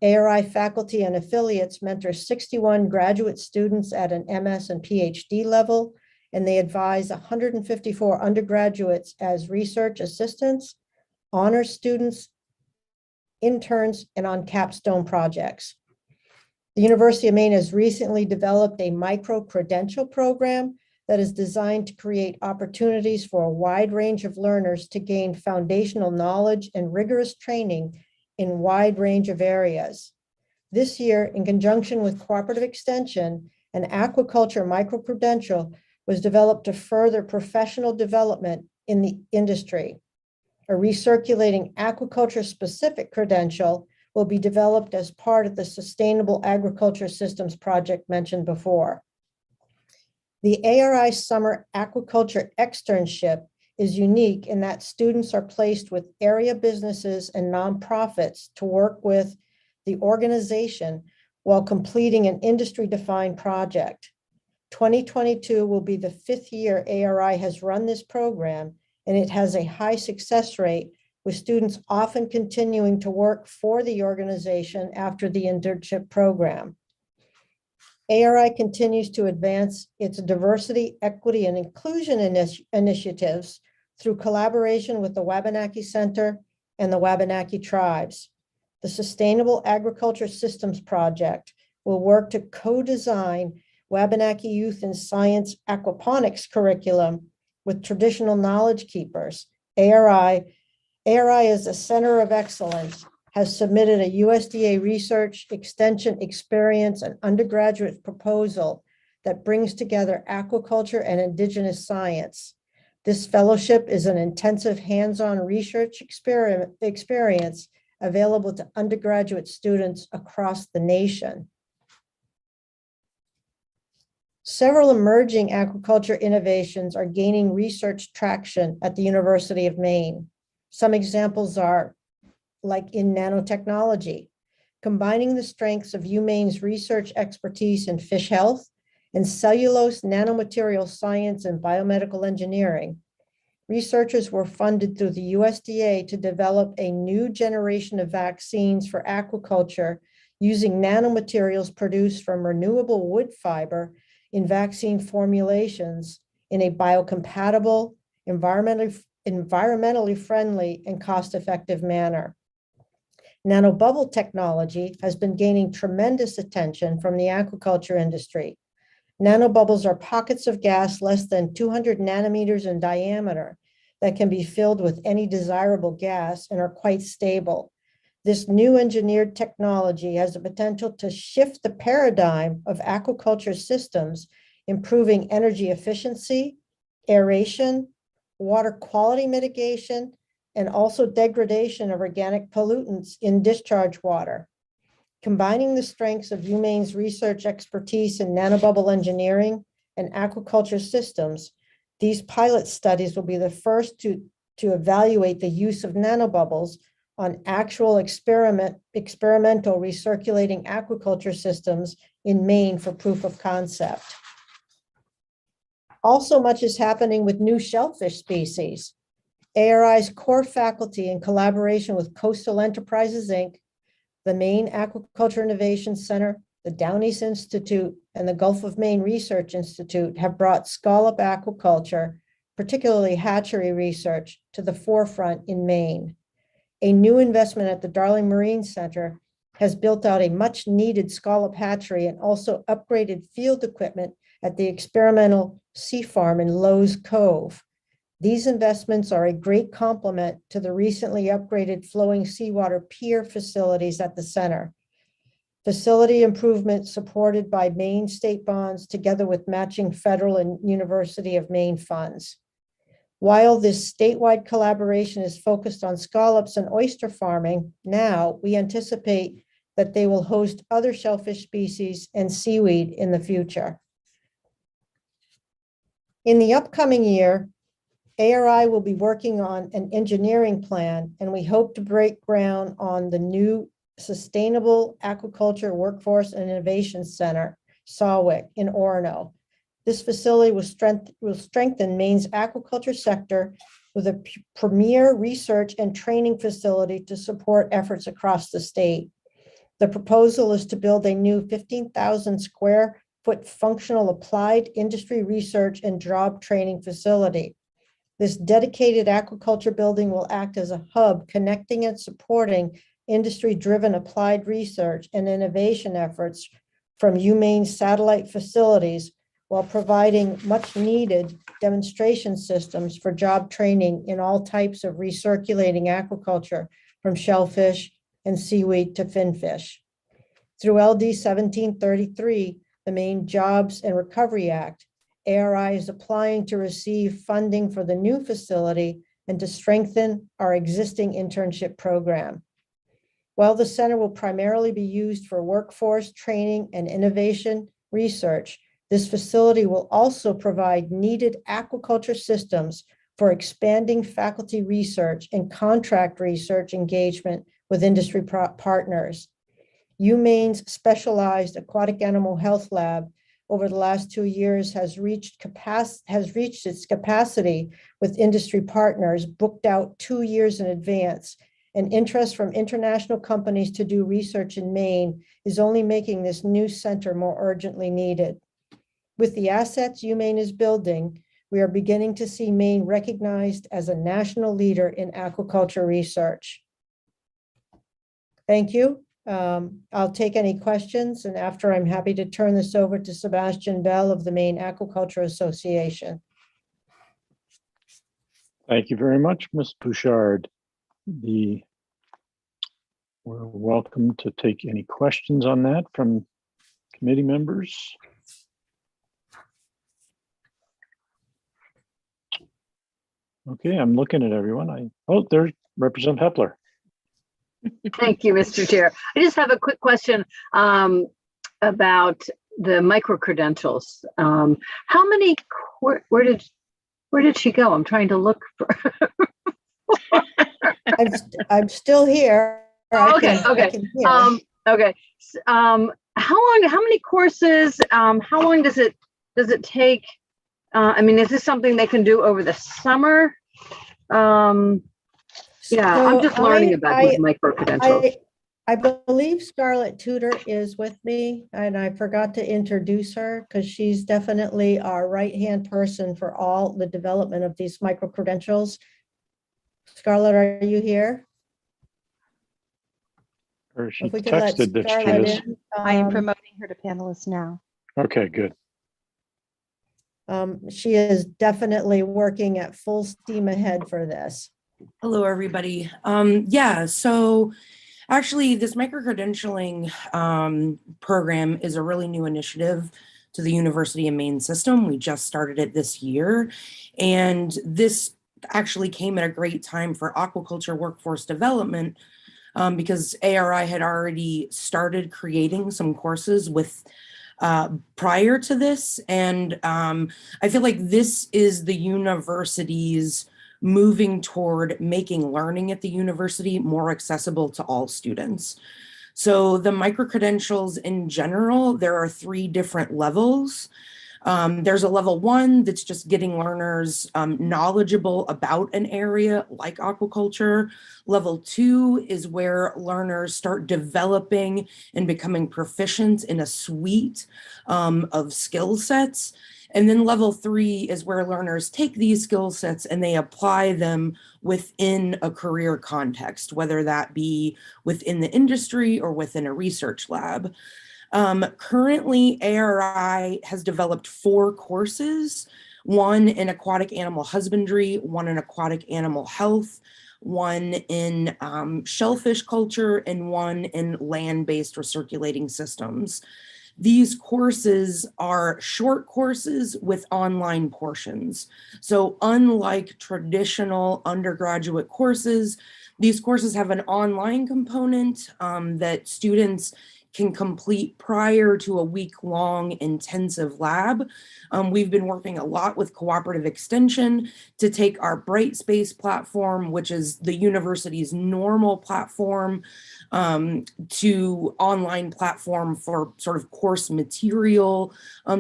ARI faculty and affiliates mentor 61 graduate students at an MS and PhD level, and they advise 154 undergraduates as research assistants, honors students, interns, and on capstone projects. The University of Maine has recently developed a micro-credential program that is designed to create opportunities for a wide range of learners to gain foundational knowledge and rigorous training in a wide range of areas. This year, in conjunction with Cooperative Extension, an aquaculture micro-credential was developed to further professional development in the industry. A recirculating aquaculture-specific credential will be developed as part of the Sustainable Agriculture Systems project mentioned before. The ARI Summer Aquaculture Externship is unique in that students are placed with area businesses and nonprofits to work with the organization while completing an industry-defined project. 2022 will be the 5th year ARI has run this program, and it has a high success rate, with students often continuing to work for the organization after the internship program. ARI continues to advance its diversity, equity, and inclusion initiatives through collaboration with the Wabanaki Center and the Wabanaki tribes. The Sustainable Agriculture Systems Project will work to co-design Wabanaki Youth in Science aquaponics curriculum with traditional knowledge keepers. ARI as a center of excellence has submitted a USDA research, extension, experience, and undergraduate proposal that brings together aquaculture and indigenous science. This fellowship is an intensive hands-on research experience available to undergraduate students across the nation. Several emerging aquaculture innovations are gaining research traction at the University of Maine. Some examples are, like in nanotechnology, combining the strengths of UMaine's research expertise in fish health and cellulose nanomaterial science and biomedical engineering. Researchers were funded through the USDA to develop a new generation of vaccines for aquaculture using nanomaterials produced from renewable wood fiber in vaccine formulations in a biocompatible, environmentally friendly, and cost-effective manner. Nanobubble technology has been gaining tremendous attention from the aquaculture industry. Nanobubbles are pockets of gas less than 200 nanometers in diameter that can be filled with any desirable gas and are quite stable. This new engineered technology has the potential to shift the paradigm of aquaculture systems, improving energy efficiency, aeration, water quality mitigation, and also degradation of organic pollutants in discharge water. Combining the strengths of UMaine's research expertise in nanobubble engineering and aquaculture systems, these pilot studies will be the first to evaluate the use of nanobubbles on actual experimental recirculating aquaculture systems in Maine for proof of concept. Also, much is happening with new shellfish species. ARI's core faculty, in collaboration with Coastal Enterprises, Inc., the Maine Aquaculture Innovation Center, the Down East Institute, and the Gulf of Maine Research Institute, have brought scallop aquaculture, particularly hatchery research, to the forefront in Maine. A new investment at the Darling Marine Center has built out a much needed scallop hatchery and also upgraded field equipment at the experimental sea farm in Lowe's Cove. These investments are a great complement to the recently upgraded flowing seawater pier facilities at the center. Facility improvements supported by Maine state bonds together with matching federal and University of Maine funds. While this statewide collaboration is focused on scallops and oyster farming, now we anticipate that they will host other shellfish species and seaweed in the future. In the upcoming year, ARI will be working on an engineering plan, and we hope to break ground on the new Sustainable Aquaculture Workforce and Innovation Center, SAWIC, in Orono. This facility will strengthen Maine's aquaculture sector with a premier research and training facility to support efforts across the state. The proposal is to build a new 15,000 square foot functional applied industry research and job training facility. This dedicated aquaculture building will act as a hub connecting and supporting industry-driven applied research and innovation efforts from UMaine's satellite facilities, while providing much-needed demonstration systems for job training in all types of recirculating aquaculture, from shellfish and seaweed to finfish. Through LD 1733, the Maine Jobs and Recovery Act, ARI is applying to receive funding for the new facility and to strengthen our existing internship program. While the center will primarily be used for workforce training and innovation research, this facility will also provide needed aquaculture systems for expanding faculty research and contract research engagement with industry partners. UMaine's specialized aquatic animal health lab over the last 2 years has reached its capacity with industry partners booked out 2 years in advance, and interest from international companies to do research in Maine is only making this new center more urgently needed. With the assets UMaine is building, we are beginning to see Maine recognized as a national leader in aquaculture research. Thank you. I'll take any questions, and after, I'm happy to turn this over to Sebastian Bell of the Maine Aquaculture Association. Thank you very much, Ms. Bouchard. We're welcome to take any questions on that from committee members. Okay, I'm looking at everyone. Oh, there's Representative Hepler. Thank you, Mr. Chair. I just have a quick question about the micro-credentials. How many, where did she go? I'm trying to look for. I'm still here. Okay. How many courses, how long does it take? I mean, is this something they can do over the summer? Yeah, So I'm just learning about these micro-credentials. I believe Scarlett Tudor is with me, and I forgot to introduce her because she's definitely our right-hand person for all the development of these micro-credentials. Scarlett, are you here? Or she If we could let texted that she Scarlett is. in, I am promoting her to panelist now. Okay, good. she is definitely working at full steam ahead for this. Hello, everybody. Yeah, so actually this micro-credentialing program is a really new initiative to the University of Maine system. We just started it this year, and this actually came at a great time for aquaculture workforce development because ARI had already started creating some courses with prior to this, and I feel like this is the university's moving toward making learning at the university more accessible to all students. So the micro-credentials in general, there are 3 different levels. There's a level 1 that's just getting learners knowledgeable about an area like aquaculture. Level 2 is where learners start developing and becoming proficient in a suite of skill sets. And then level 3 is where learners take these skill sets and they apply them within a career context, whether that be within the industry or within a research lab. Currently, ARI has developed 4 courses, one in aquatic animal husbandry, one in aquatic animal health, one in shellfish culture, and one in land-based recirculating systems. These courses are short courses with online portions. So unlike traditional undergraduate courses, these courses have an online component that students can complete prior to a week-long intensive lab. We've been working a lot with Cooperative Extension to take our Brightspace platform, which is the university's normal platform, to online platform for sort of course material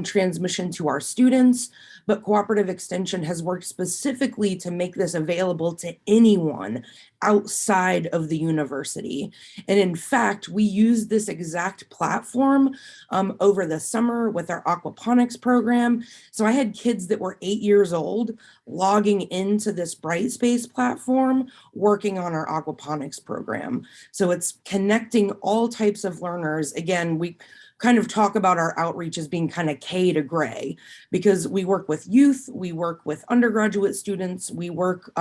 transmission to our students. But Cooperative Extension has worked specifically to make this available to anyone outside of the university. And in fact, we use this exact platform over the summer with our aquaponics program. So I had kids that were 8 years old logging into this Brightspace platform, working on our aquaponics program. So it's connecting all types of learners. Again, we kind of talk about our outreach as being kind of K to gray, because we work with youth, we work with undergraduate students, we work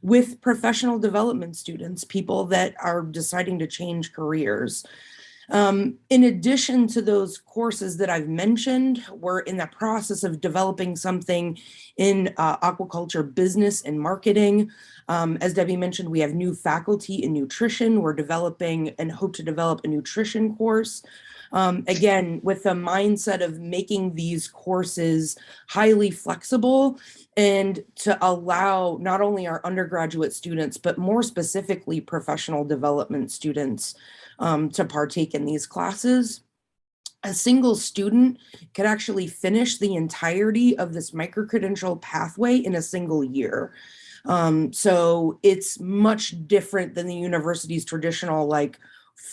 with professional development students, people that are deciding to change careers. In addition to those courses that I've mentioned, we're in the process of developing something in aquaculture business and marketing. As Debbie mentioned, we have new faculty in nutrition. We're developing and hope to develop a nutrition course. Again, with the mindset of making these courses highly flexible and to allow not only our undergraduate students, but more specifically professional development students to partake in these classes. A single student could actually finish the entirety of this microcredential pathway in a single year. So it's much different than the university's traditional like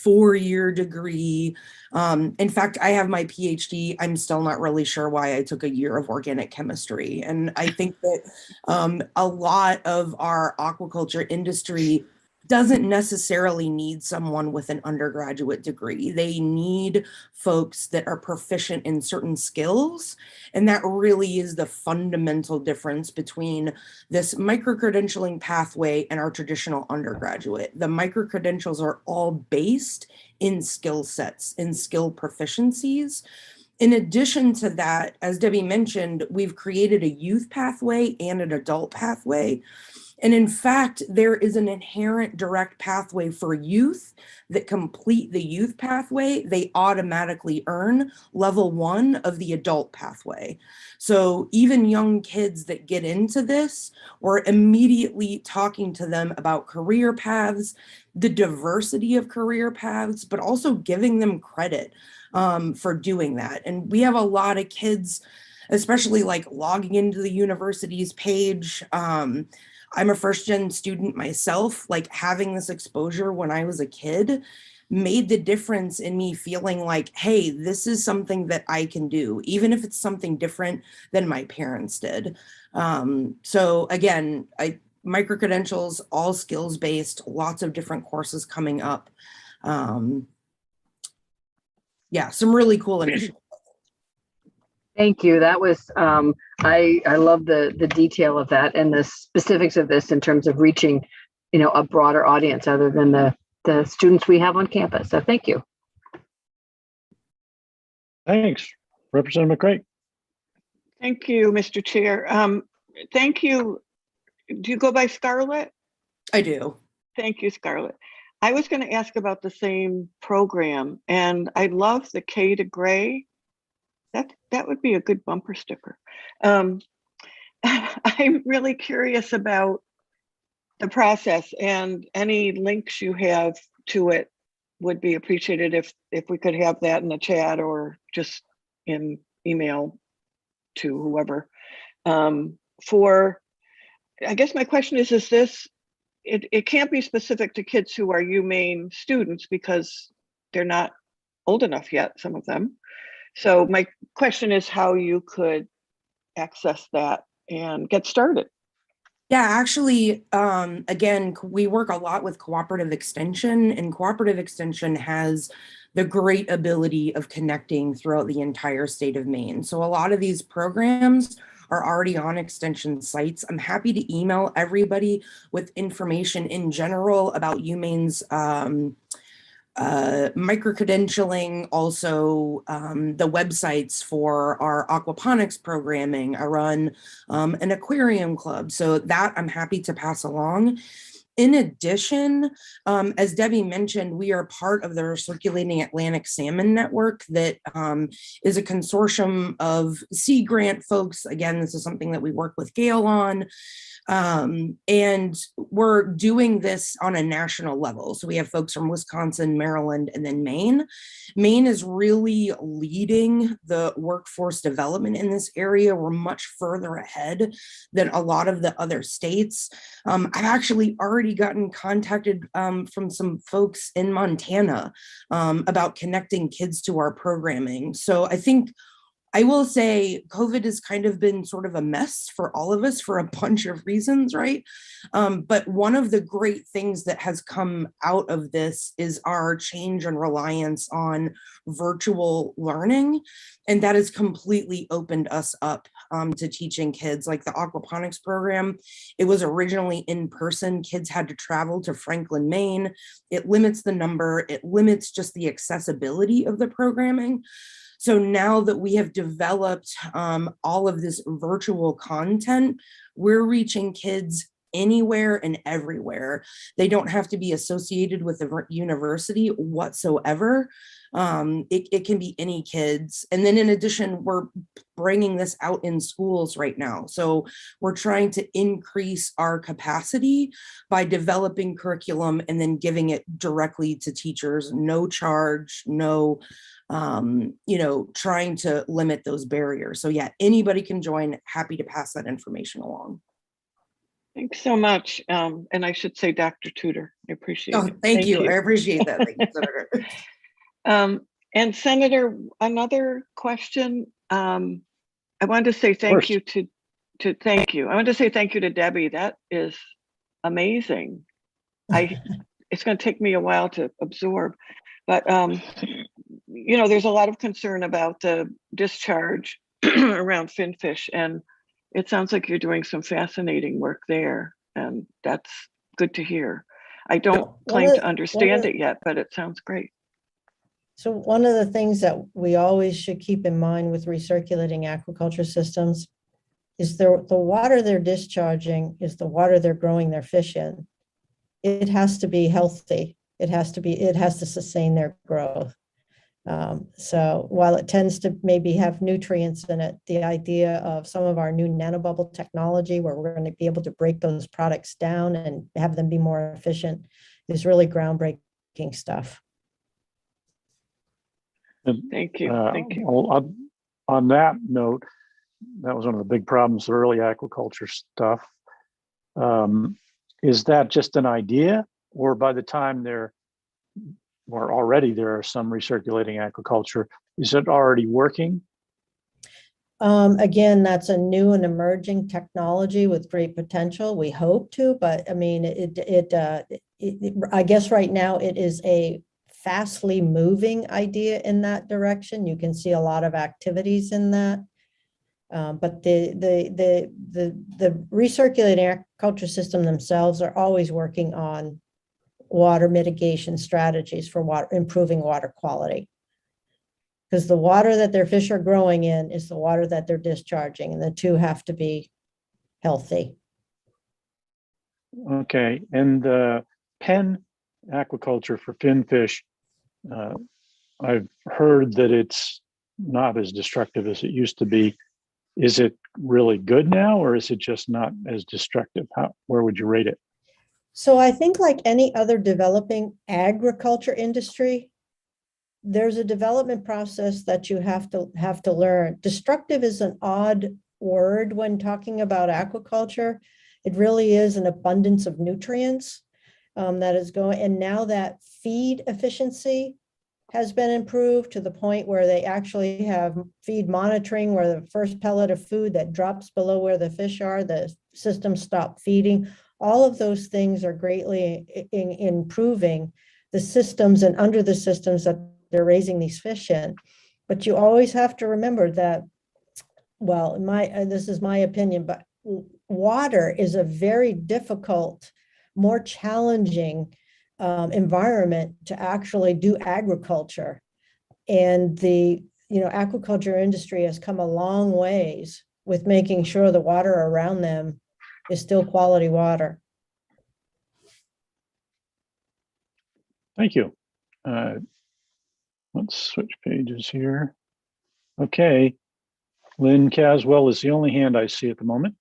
4-year degree. In fact, I have my PhD. I'm still not really sure why I took a year of organic chemistry. And I think that a lot of our aquaculture industry doesn't necessarily need someone with an undergraduate degree. They need folks that are proficient in certain skills. And that really is the fundamental difference between this micro-credentialing pathway and our traditional undergraduate. The micro-credentials are all based in skill sets, in skill proficiencies. In addition to that, as Debbie mentioned, we've created a youth pathway and an adult pathway. And in fact, there is an inherent direct pathway for youth that complete the youth pathway. They automatically earn level 1 of the adult pathway. So even young kids that get into this, we're immediately talking to them about career paths, the diversity of career paths, but also giving them credit for doing that. And we have a lot of kids, especially like logging into the university's page. I'm a first-gen student myself, like having this exposure when I was a kid made the difference in me feeling like, hey, this is something that I can do, even if it's something different than my parents did. So again, micro-credentials, all skills-based, lots of different courses coming up. Yeah, some really cool initiatives. Thank you. That was, I love the detail of that and the specifics of this in terms of reaching, a broader audience other than the students we have on campus. So thank you. Thanks. Representative McCray. Thank you, Mr. Chair. Thank you. Do you go by Scarlett? I do. Thank you, Scarlett. I was going to ask about the same program, and I love the K to Gray. That would be a good bumper sticker. I'm really curious about the process, and any links you have to it would be appreciated if we could have that in the chat or just in email to whoever. I guess my question is this, it can't be specific to kids who are UMaine students because they're not old enough yet, some of them. So my question is how you could access that and get started? Yeah, actually, again, we work a lot with cooperative extension, and cooperative extension has the great ability of connecting throughout the entire state of Maine. So a lot of these programs are already on extension sites. I'm happy to email everybody with information in general about UMaine's micro-credentialing, also the websites for our aquaponics programming. I run an aquarium club, so that I'm happy to pass along. In addition, as Debbie mentioned, we are part of the Recirculating Atlantic Salmon Network that is a consortium of Sea Grant folks. Again, this is something that we work with Gail on. And we're doing this on a national level. So we have folks from Wisconsin, Maryland, and then Maine. Maine is really leading the workforce development in this area. We're much further ahead than a lot of the other states. I've actually already gotten contacted from some folks in Montana about connecting kids to our programming. So I think I will say COVID has kind of been sort of a mess for all of us for a bunch of reasons, right? But one of the great things that has come out of this is our change and reliance on virtual learning. And that has completely opened us up to teaching kids. Like the aquaponics program, it was originally in person. Kids had to travel to Franklin, Maine. It limits the number, it limits just the accessibility of the programming. So now that we have developed all of this virtual content, we're reaching kids anywhere and everywhere. They don't have to be associated with the university whatsoever. It can be any kids. And then in addition, we're bringing this out in schools right now. So we're trying to increase our capacity by developing curriculum and then giving it directly to teachers, no charge, no trying to limit those barriers. So yeah, anybody can join. Happy to pass that information along. Thanks so much. And I should say Dr. Tudor. I appreciate it. Thank you. I appreciate that. Thank you, Senator. And Senator, another question. I wanted to say thank you to thank you. I want to say thank you to Debbie. That is amazing. It's going to take me a while to absorb, but there's a lot of concern about the discharge around finfish, and it sounds like you're doing some fascinating work there, and that's good to hear. I don't claim to understand it yet, but it sounds great. So one of the things that we always should keep in mind with recirculating aquaculture systems is the water they're discharging is the water they're growing their fish in. It has to be healthy. It has to sustain their growth. So while it tends to maybe have nutrients in it, the idea of some of our new nanobubble technology where we're going to be able to break those products down and have them be more efficient is really groundbreaking stuff. Thank you. Thank you. On that note, that was one of the big problems with early aquaculture stuff. Is that just an idea, or by the time already there are some recirculating aquaculture, is it already working? Again, that's a new and emerging technology with great potential. We hope to, but I mean, I guess right now it is a fastly moving idea in that direction. You can see a lot of activities in that. But the recirculating aquaculture system themselves are always working on water mitigation strategies for improving water quality. Because the water that their fish are growing in is the water that they're discharging, and the two have to be healthy. Okay, and the pen aquaculture for finfish, I've heard that it's not as destructive as it used to be. Is it really good now, or is it just not as destructive? Where would you rate it? So I think like any other developing agriculture industry, there's a development process that you have to learn. Destructive is an odd word when talking about aquaculture. It really is an abundance of nutrients that is going, and now that feed efficiency has been improved to the point where they actually have feed monitoring, where the first pellet of food that drops below where the fish are, the system stop feeding. All of those things are greatly improving the systems and under the systems that they're raising these fish in. But you always have to remember that, well, this is my opinion, but water is a very difficult, more challenging environment to actually do agriculture. And the aquaculture industry has come a long ways with making sure the water around them is still quality water. Thank you. Let's switch pages here. Okay. Lynn Caswell is the only hand I see at the moment.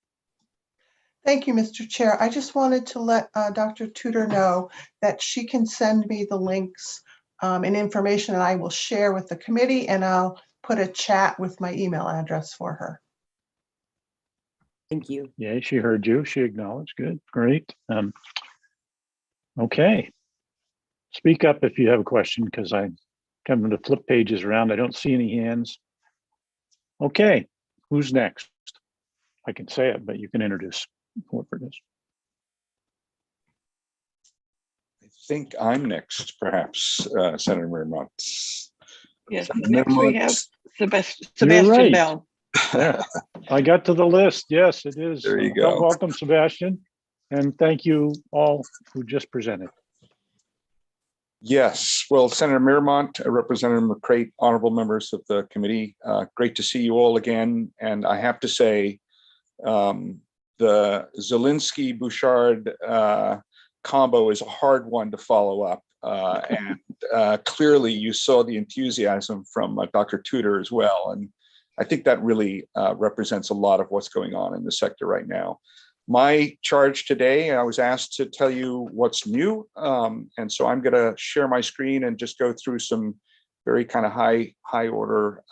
Thank you, Mr. Chair. I just wanted to let Dr. Tudor know that she can send me the links and information that I will share with the committee, and I'll put a chat with my email address for her. Thank you. Yeah, she heard you. She acknowledged. Good, great. Okay. Speak up if you have a question, because I'm coming to flip pages around. I don't see any hands. Okay, who's next? I can say it, but you can introduce whoever it is. I think I'm next, perhaps, Senator Marmont. Yes, Senator next we Marmont. have You're Sebastian right. Bell. Yeah, I got to the list. Yes, it is. There you go. Welcome, Sebastian. And thank you all who just presented. Yes, well, Senator Miramont, Representative McCrate, honorable members of the committee, great to see you all again. And I have to say, the Zielinski-Bouchard combo is a hard one to follow up. And clearly you saw the enthusiasm from Dr. Tudor as well. And I think that really represents a lot of what's going on in the sector right now. My charge today, I was asked to tell you what's new. And so I'm going to share my screen and just go through some very kind of high order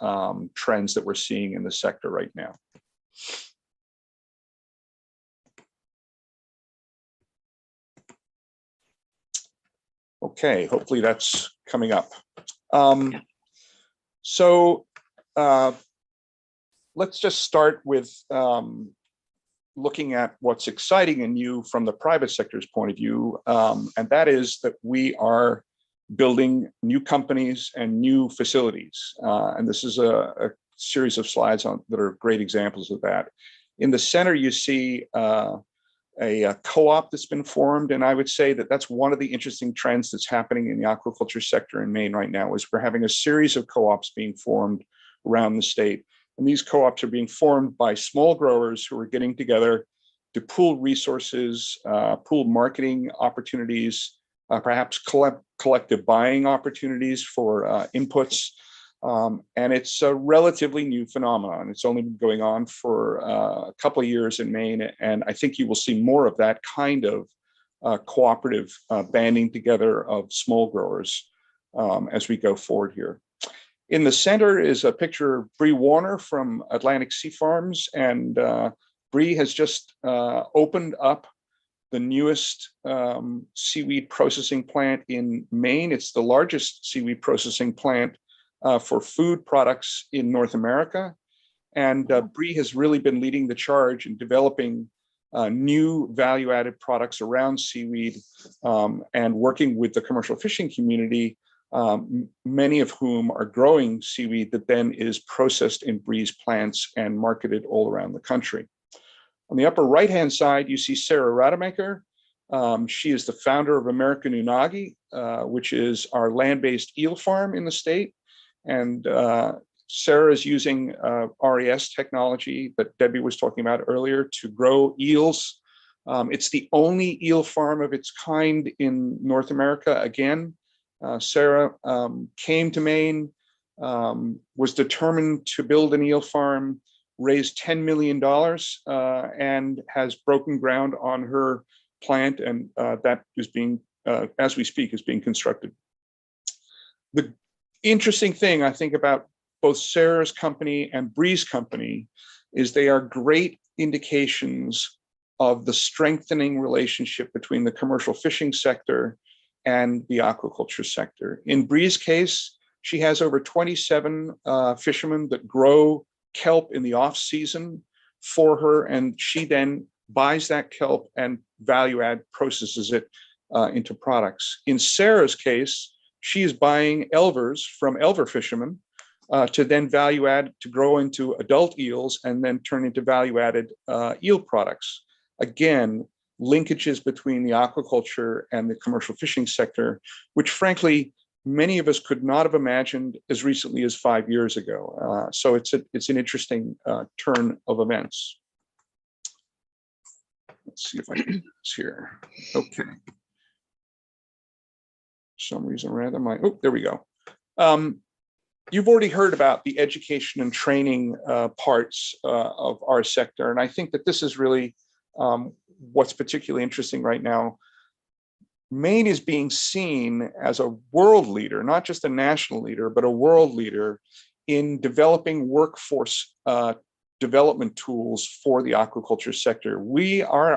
trends that we're seeing in the sector right now. Okay, hopefully that's coming up. Let's just start with looking at what's exciting and new from the private sector's point of view, and that is that we are building new companies and new facilities. And this is a series of slides that are great examples of that. In the center, you see a co-op that's been formed, and I would say that that's one of the interesting trends that's happening in the aquaculture sector in Maine right now, is we're having a series of co-ops being formed around the state. And these co-ops are being formed by small growers who are getting together to pool resources, pool marketing opportunities, perhaps collective buying opportunities for inputs. And it's a relatively new phenomenon. It's only been going on for a couple of years in Maine, and I think you will see more of that kind of cooperative banding together of small growers as we go forward here. In the center is a picture of Bree Warner from Atlantic Sea Farms, and Bree has just opened up the newest seaweed processing plant in Maine. It's the largest seaweed processing plant for food products in North America. And Bree has really been leading the charge in developing new value-added products around seaweed and working with the commercial fishing community, many of whom are growing seaweed that then is processed in Bree's plants and marketed all around the country. On the upper right-hand side, you see Sarah Rademacher. She is the founder of American Unagi, which is our land-based eel farm in the state. And Sarah is using RES technology that Debbie was talking about earlier to grow eels. It's the only eel farm of its kind in North America. Again, Sarah came to Maine, was determined to build an eel farm, raised $10 million, and has broken ground on her plant, and that is being, as we speak, is being constructed. The interesting thing I think about both Sarah's company and Bree's company is they are great indications of the strengthening relationship between the commercial fishing sector and the aquaculture sector. In Bree's case, She has over 27 fishermen that grow kelp in the off season for her, and she then buys that kelp and value add processes it into products. In Sarah's case, she is buying elvers from elver fishermen to then value add to grow into adult eels and then turn into value added eel products. Again, linkages between the aquaculture and the commercial fishing sector, which frankly, many of us could not have imagined as recently as 5 years ago. So it's an interesting turn of events. Let's see if I can do this here. Okay. For some reason, oh, there we go. You've already heard about the education and training parts of our sector, and I think that this is really what's particularly interesting right now. Maine is being seen as a world leader, not just a national leader, but a world leader in developing workforce development tools for the aquaculture sector.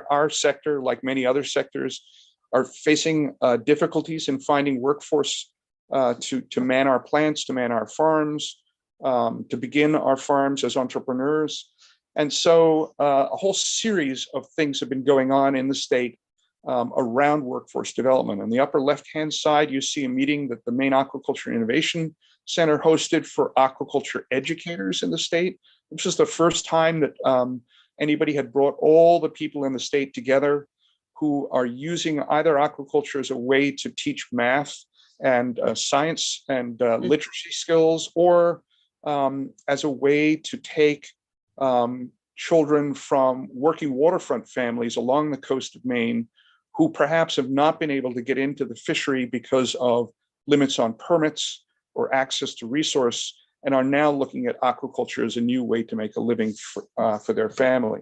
Our sector, like many other sectors, are facing difficulties in finding workforce to man our plants, to man our farms, to begin our farms as entrepreneurs. And so a whole series of things have been going on in the state around workforce development. On the upper left-hand side, you see a meeting that the Maine Aquaculture Innovation Center hosted for aquaculture educators in the state. This was the first time that anybody had brought all the people in the state together who are using either aquaculture as a way to teach math and science and literacy skills, or as a way to take children from working waterfront families along the coast of Maine who perhaps have not been able to get into the fishery because of limits on permits or access to resource, and are now looking at aquaculture as a new way to make a living for their family.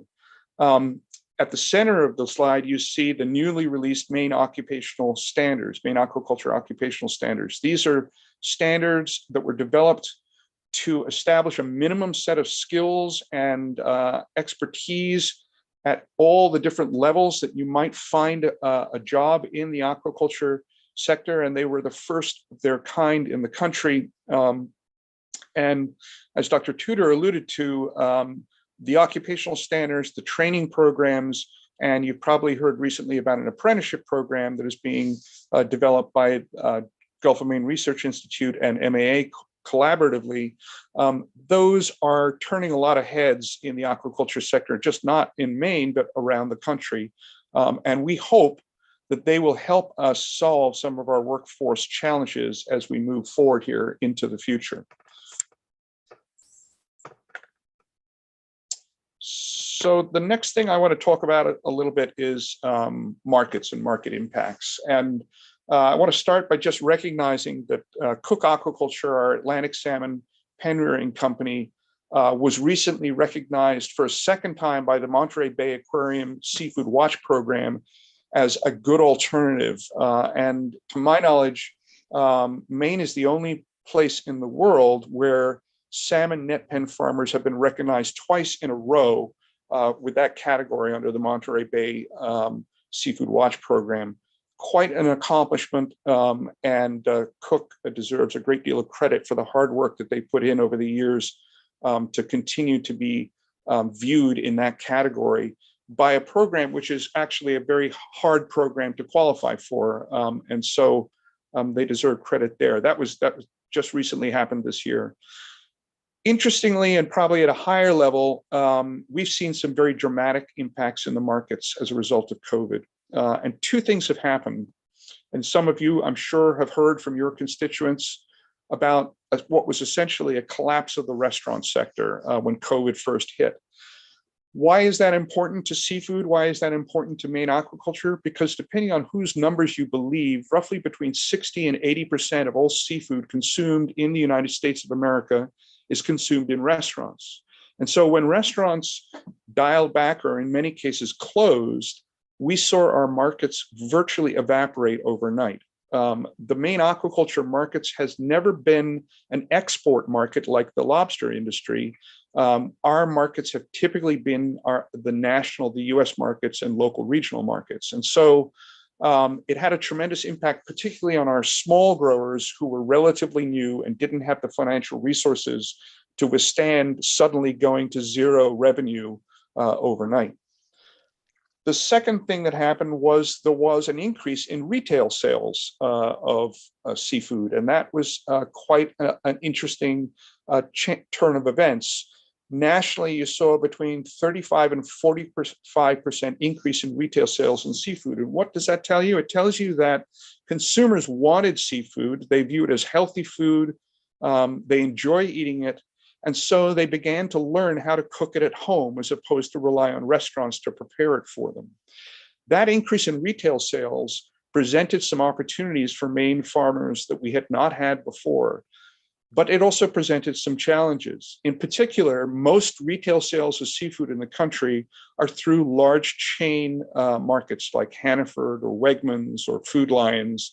At the center of the slide, you see the newly released Maine Occupational Standards, Maine Aquaculture Occupational Standards. These are standards that were developed to establish a minimum set of skills and expertise at all the different levels that you might find a job in the aquaculture sector. And they were the first of their kind in the country. And as Dr. Tudor alluded to, the occupational standards, the training programs, and you've probably heard recently about an apprenticeship program that is being developed by Gulf of Maine Research Institute and MAA collaboratively. Those are turning a lot of heads in the aquaculture sector, just not in Maine, but around the country. And we hope that they will help us solve some of our workforce challenges as we move forward here into the future. So the next thing I want to talk about a little bit is markets and market impacts. And I want to start by just recognizing that Cook Aquaculture, our Atlantic salmon pen rearing company, was recently recognized for a second time by the Monterey Bay Aquarium Seafood Watch Program as a good alternative. And to my knowledge, Maine is the only place in the world where salmon net pen farmers have been recognized twice in a row with that category under the Monterey Bay Seafood Watch Program. Quite an accomplishment, and Cook deserves a great deal of credit for the hard work that they put in over the years to continue to be viewed in that category by a program which is actually a very hard program to qualify for. And so they deserve credit there. That was just recently happened this year. Interestingly, and probably at a higher level, we've seen some very dramatic impacts in the markets as a result of COVID. And two things have happened. And some of you, I'm sure, have heard from your constituents about what was essentially a collapse of the restaurant sector when COVID first hit. Why is that important to seafood? Why is that important to Maine aquaculture? Because depending on whose numbers you believe, roughly between 60 and 80% of all seafood consumed in the United States of America is consumed in restaurants. And so when restaurants dialed back, or in many cases closed, we saw our markets virtually evaporate overnight. The Maine aquaculture markets has never been an export market like the lobster industry. Our markets have typically been the US markets and local regional markets. And so it had a tremendous impact, particularly on our small growers who were relatively new and didn't have the financial resources to withstand suddenly going to zero revenue overnight. The second thing that happened was there was an increase in retail sales of seafood, and that was quite an interesting turn of events. Nationally, you saw between 35 and 45% increase in retail sales in seafood. And what does that tell you? It tells you that consumers wanted seafood. They view it as healthy food. They enjoy eating it. And so they began to learn how to cook it at home as opposed to rely on restaurants to prepare it for them. That increase in retail sales presented some opportunities for Maine farmers that we had not had before, but it also presented some challenges. In particular, most retail sales of seafood in the country are through large chain markets like Hannaford or Wegmans or Food Lions.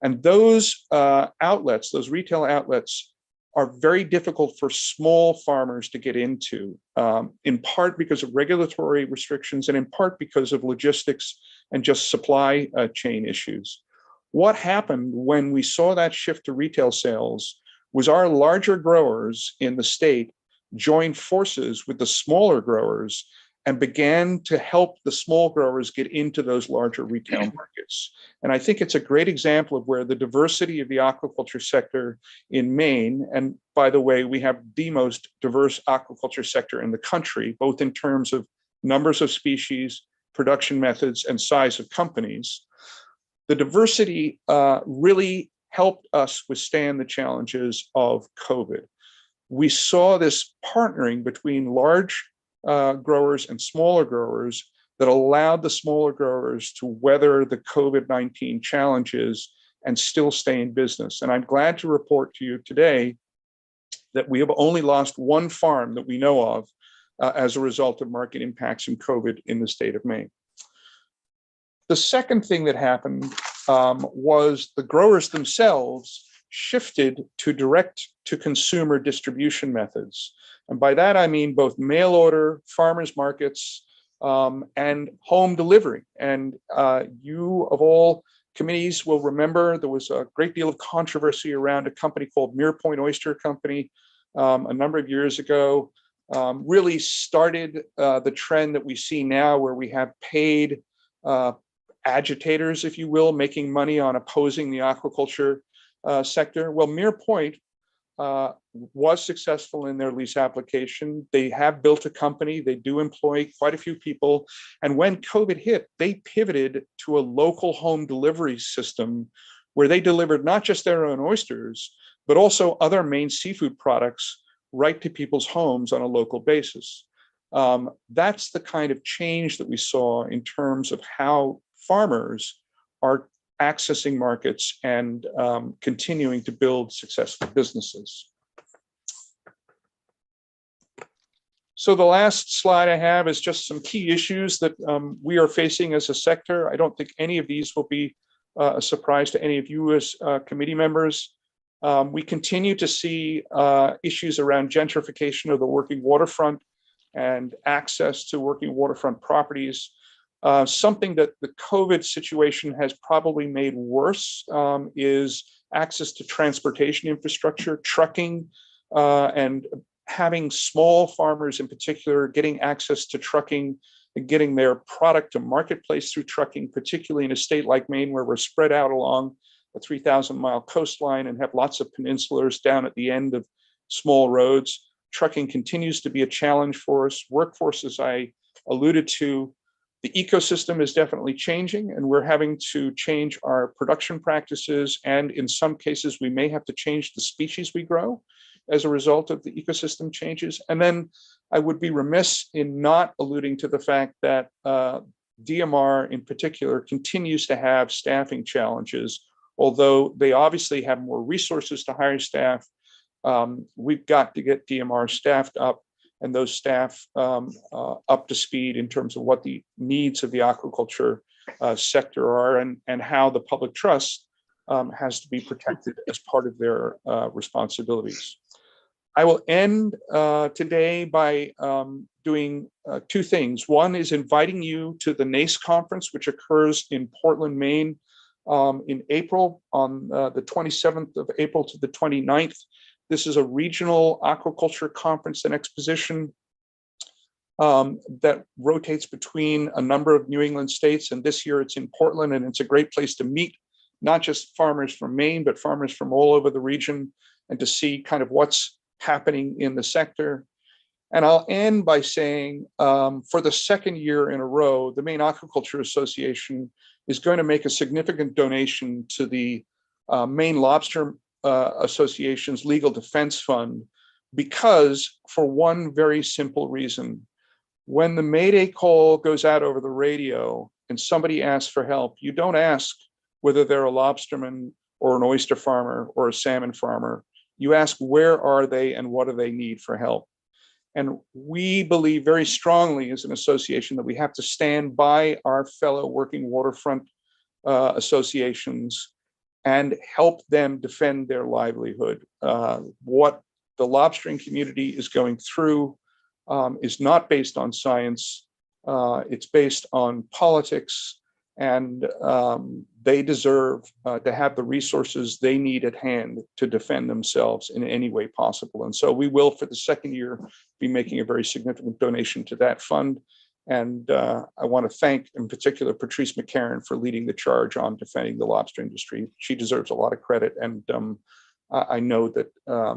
And those outlets, those retail outlets, are very difficult for small farmers to get into, in part because of regulatory restrictions and in part because of logistics and just supply chain issues. What happened when we saw that shift to retail sales was our larger growers in the state joined forces with the smaller growers and began to help the small growers get into those larger retail markets. And I think it's a great example of where the diversity of the aquaculture sector in Maine, and by the way, we have the most diverse aquaculture sector in the country, both in terms of numbers of species, production methods, and size of companies. The diversity really helped us withstand the challenges of COVID. We saw this partnering between large growers and smaller growers that allowed the smaller growers to weather the COVID-19 challenges and still stay in business. And I'm glad to report to you today that we have only lost one farm that we know of as a result of market impacts from COVID in the state of Maine. The second thing that happened was the growers themselves shifted to direct-to-consumer distribution methods. And by that, I mean both mail order, farmers markets, and home delivery. And you, of all committees, will remember there was a great deal of controversy around a company called Mere Point Oyster Company a number of years ago. Really started the trend that we see now where we have paid agitators, if you will, making money on opposing the aquaculture sector. Well, Mere Point was successful in their lease application. They have built a company. They do employ quite a few people. And when COVID hit, they pivoted to a local home delivery system where they delivered not just their own oysters, but also other Maine seafood products right to people's homes on a local basis. That's the kind of change that we saw in terms of how farmers are accessing markets and continuing to build successful businesses. So the last slide I have is just some key issues that we are facing as a sector. I don't think any of these will be a surprise to any of you as committee members. We continue to see issues around gentrification of the working waterfront and access to working waterfront properties. Something that the COVID situation has probably made worse is access to transportation infrastructure, trucking, and having small farmers in particular getting access to trucking and getting their product to marketplace through trucking, particularly in a state like Maine where we're spread out along a 3,000-mile coastline and have lots of peninsulars down at the end of small roads. Trucking continues to be a challenge for us. Workforce, as I alluded to, the ecosystem is definitely changing, and we're having to change our production practices. And in some cases, we may have to change the species we grow as a result of the ecosystem changes. And then I would be remiss in not alluding to the fact that DMR in particular continues to have staffing challenges, although they obviously have more resources to hire staff. We've got to get DMR staffed up and those staff up to speed in terms of what the needs of the aquaculture sector are and how the public trust has to be protected as part of their responsibilities. I will end today by doing two things. One is inviting you to the NACE conference, which occurs in Portland, Maine, in April, on the 27th of April to the 29th. This is a regional aquaculture conference and exposition that rotates between a number of New England states. And this year it's in Portland, and it's a great place to meet not just farmers from Maine, but farmers from all over the region, and to see kind of what's happening in the sector. And I'll end by saying, for the second year in a row, the Maine Aquaculture Association is going to make a significant donation to the Maine Lobster Association's Legal Defense Fund, because for one very simple reason: when the Mayday call goes out over the radio and somebody asks for help, you don't ask whether they're a lobsterman or an oyster farmer or a salmon farmer. You ask, where are they and what do they need for help? And we believe very strongly as an association that we have to stand by our fellow working waterfront associations and help them defend their livelihood. What the lobstering community is going through is not based on science. It's based on politics, and they deserve to have the resources they need at hand to defend themselves in any way possible. And so we will, for the second year, be making a very significant donation to that fund. And I want to thank, in particular, Patrice McCarron for leading the charge on defending the lobster industry. She deserves a lot of credit, and I know that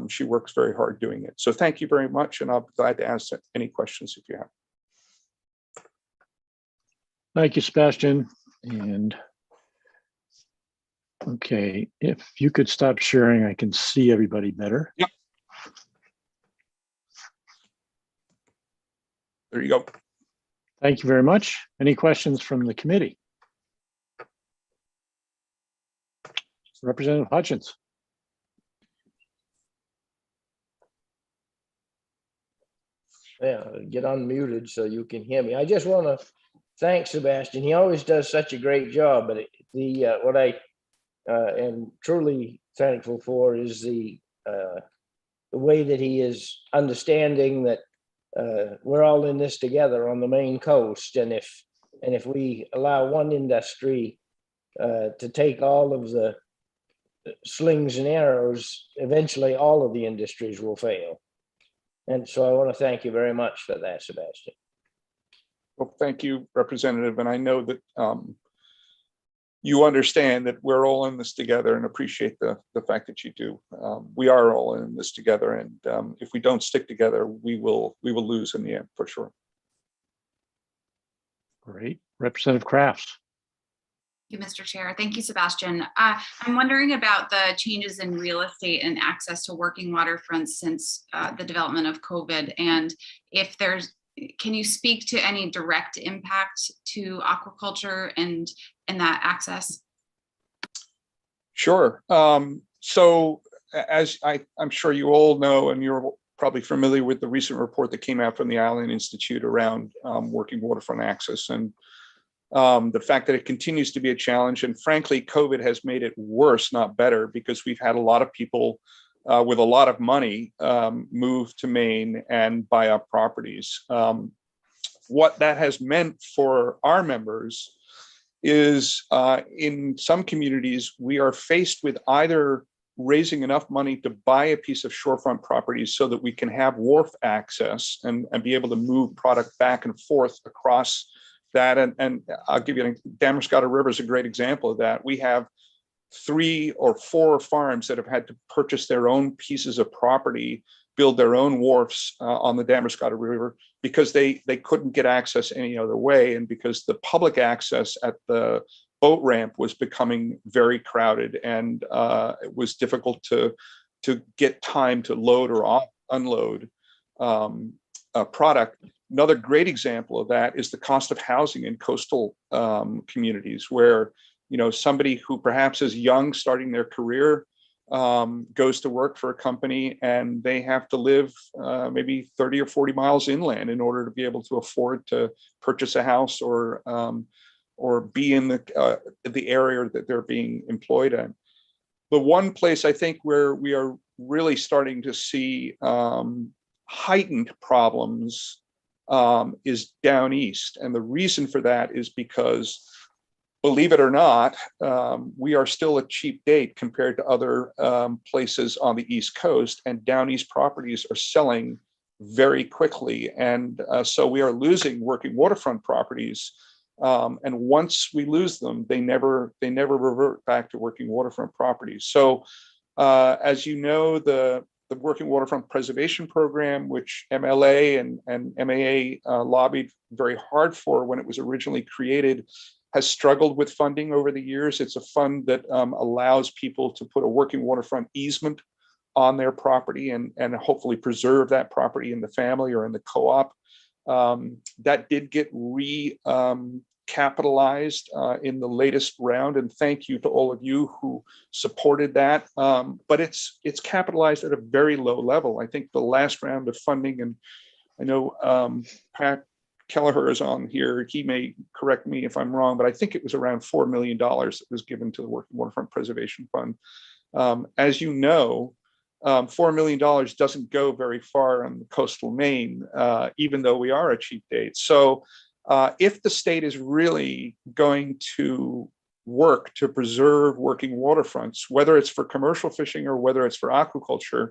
she works very hard doing it. So thank you very much, and I'll be glad to answer any questions if you have. Thank you, Sebastian. And okay, if you could stop sharing, I can see everybody better. Yep. There you go. Thank you very much. Any questions from the committee? Representative Hutchins. Yeah, get unmuted so you can hear me. I just want to thank Sebastian. He always does such a great job, but what I am truly thankful for is the way that he is understanding that we're all in this together on the Maine coast, and if we allow one industry to take all of the slings and arrows, eventually all of the industries will fail. And so I want to thank you very much for that, Sebastian. Well, thank you, Representative. And I know that you understand that we're all in this together, and appreciate the fact that you do. We are all in this together, and if we don't stick together, we will lose in the end, for sure. Great. Representative Crafts. Thank you, Mr. Chair. Thank you, Sebastian. I'm wondering about the changes in real estate and access to working waterfronts since the development of COVID, and if can you speak to any direct impact to aquaculture and that access? Sure. So as I'm sure you all know, and you're probably familiar with the recent report that came out from the Island Institute around working waterfront access, and the fact that it continues to be a challenge. And frankly, COVID has made it worse, not better, because we've had a lot of people with a lot of money move to Maine and buy up properties. What that has meant for our members is in some communities, we are faced with either raising enough money to buy a piece of shorefront property so that we can have wharf access and be able to move product back and forth across that. And I'll give you Damariscotta River is a great example of that. We have 3 or 4 farms that have had to purchase their own pieces of property, build their own wharfs on the Damariscotta River, because they couldn't get access any other way, and because the public access at the boat ramp was becoming very crowded, and it was difficult to get time to load or unload a product. Another great example of that is the cost of housing in coastal communities, where somebody who perhaps is young, starting their career, goes to work for a company, and they have to live maybe 30 or 40 miles inland in order to be able to afford to purchase a house or be in the area that they're being employed in. The one place I think where we are really starting to see heightened problems is down east. And the reason for that is because, believe it or not, we are still a cheap date compared to other places on the East Coast, and down east properties are selling very quickly. And so we are losing working waterfront properties. And once we lose them, they never revert back to working waterfront properties. So as you know, the Working Waterfront Preservation Program, which MLA and MAA lobbied very hard for when it was originally created, has struggled with funding over the years. It's a fund that allows people to put a working waterfront easement on their property and hopefully preserve that property in the family or in the co-op. That did get capitalized in the latest round, and thank you to all of you who supported that. But it's capitalized at a very low level. I think the last round of funding, and I know Pat Kelleher is on here, he may correct me if I'm wrong, but I think it was around $4 million that was given to the Working Waterfront Preservation Fund. As you know, $4 million doesn't go very far on coastal Maine, even though we are a cheap date. So if the state is really going to work to preserve working waterfronts, whether it's for commercial fishing or whether it's for aquaculture,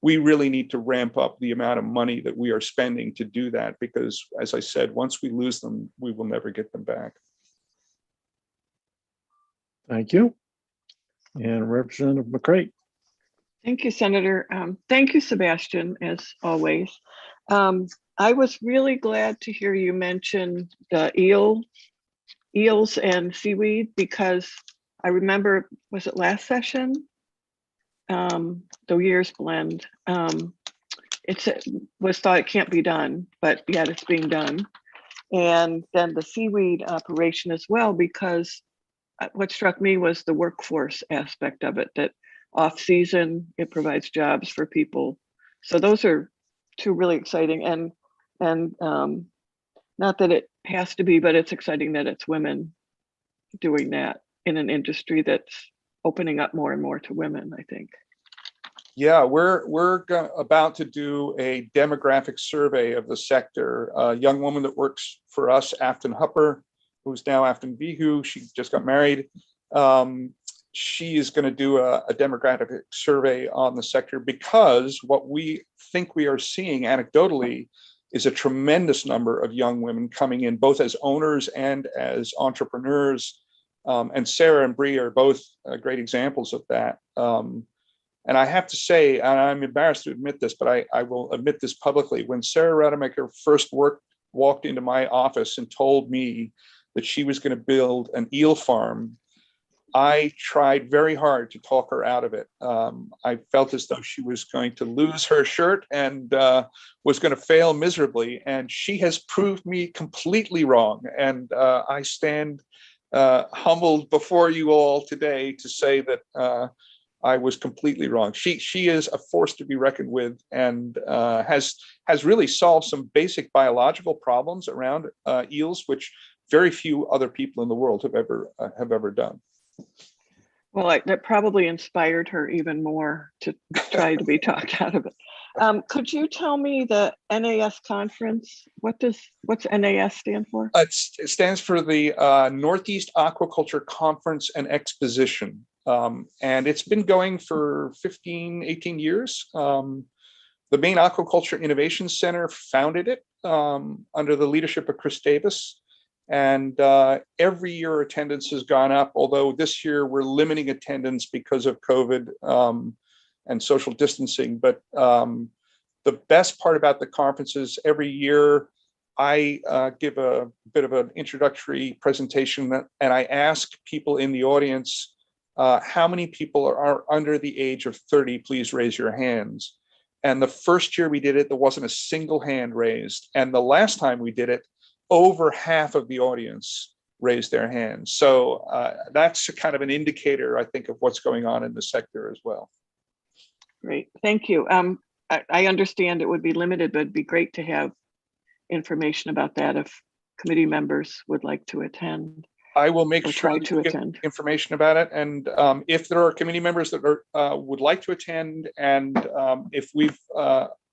we really need to ramp up the amount of money that we are spending to do that, because as I said, once we lose them, we will never get them back. Thank you. And Representative McCray. Thank you, Senator. Thank you, Sebastian, as always. I was really glad to hear you mention the eels and seaweed, because I remember, was it last session? The years blend. It was thought it can't be done, but yet it's being done. And then the seaweed operation as well, because what struck me was the workforce aspect of it, that off season, it provides jobs for people. So those are two really exciting, and not that it has to be, but it's exciting that it's women doing that in an industry that's opening up more and more to women, I think. Yeah, we're about to do a demographic survey of the sector. A young woman that works for us, Afton Hupper, who's now Afton Vihu, she just got married. She is going to do a demographic survey on the sector, because what we think we are seeing anecdotally is a tremendous number of young women coming in, both as owners and as entrepreneurs. And Sarah and Bree are both great examples of that. And I have to say, and I'm embarrassed to admit this, but I will admit this publicly. When Sarah Rademacher first walked into my office and told me that she was going to build an eel farm, I tried very hard to talk her out of it. I felt as though she was going to lose her shirt and was going to fail miserably. And she has proved me completely wrong. And I stand humbled before you all today to say that I was completely wrong. She is a force to be reckoned with, and has really solved some basic biological problems around eels, which very few other people in the world have ever done. Well, that probably inspired her even more to try to be talked out of it. Could you tell me the NAS conference? What's NAS stand for? It stands for the Northeast Aquaculture Conference and Exposition. And it's been going for 15, 18 years. The Maine Aquaculture Innovation Center founded it under the leadership of Chris Davis. And every year attendance has gone up, although this year we're limiting attendance because of COVID and social distancing. But the best part about the conference is every year I give a bit of an introductory presentation and I ask people in the audience, how many people are under the age of 30? Please raise your hands. And the first year we did it, there wasn't a single hand raised. And the last time we did it, over half of the audience raised their hands. So that's kind of an indicator, I think, of what's going on in the sector as well. Great, thank you. I understand it would be limited, but it'd be great to have information about that if committee members would like to attend. I will make Or sure try that to you get attend. information about it. And if there are committee members that are would like to attend, and if we've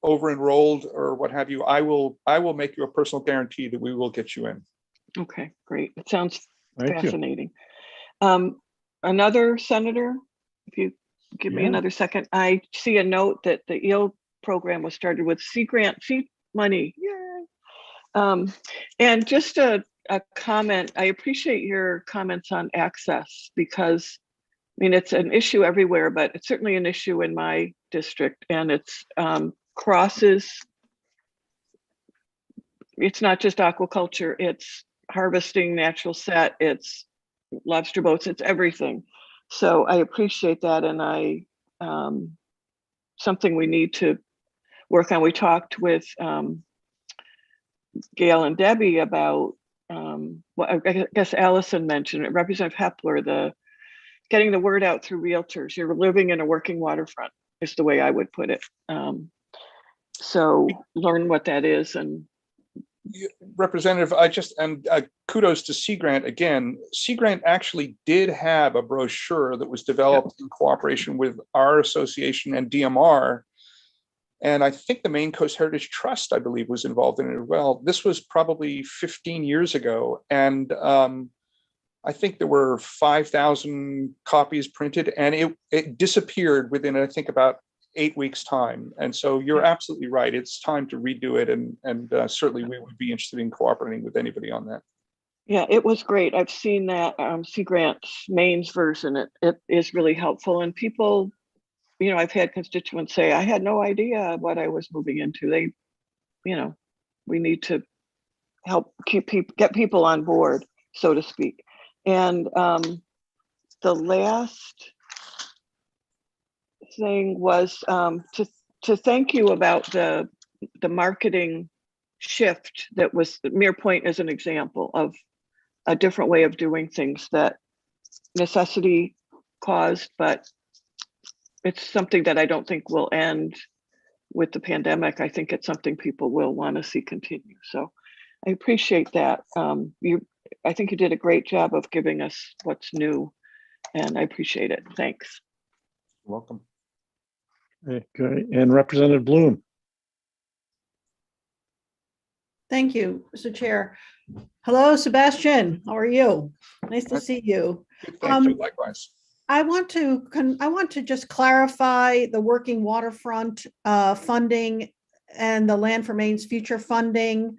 over enrolled or what have you, I will make you a personal guarantee that we will get you in. Okay, great. It sounds Thank you. fascinating. Another senator, if you give me Yeah. another second, I see a note that the EO program was started with Sea Grant seed money. Yay. And just a comment, I appreciate your comments on access, because I mean, it's an issue everywhere, but it's certainly an issue in my district, and it's crosses. It's not just aquaculture, it's harvesting, natural set, it's lobster boats, it's everything. So I appreciate that, and I something we need to work on. We talked with Gail and Debbie about what I guess Allison mentioned it, Representative Hepler, the getting the word out through realtors. You're living in a working waterfront is the way I would put it. So learn what that is. And Representative, kudos to Sea Grant again. Sea Grant actually did have a brochure that was developed in cooperation with our association and DMR. And I think the Maine Coast Heritage Trust, I believe, was involved in it as well. This was probably 15 years ago. And I think there were 5,000 copies printed, and it disappeared within, I think, about 8 weeks time. And so you're absolutely right. It's time to redo it. And certainly we would be interested in cooperating with anybody on that. yeah, it was great. I've seen that Sea Grant's Maine's version. It is really helpful. And people, you know, I've had constituents say, I had no idea what I was moving into. They, you know, we need to help get people on board, so to speak. And the last thing was to thank you about the marketing shift that was Mere Point as an example of a different way of doing things that necessity caused, but it's something that I don't think will end with the pandemic. I think it's something people will want to see continue. So I appreciate that. I think you did a great job of giving us what's new, and I appreciate it. Thanks. Welcome. Okay, and Representative Bloom. Thank you, Mr. Chair. Hello, Sebastian. How are you? Nice to see you. Thank you. Likewise. I want to just clarify the working waterfront funding and the Land for Maine's future funding.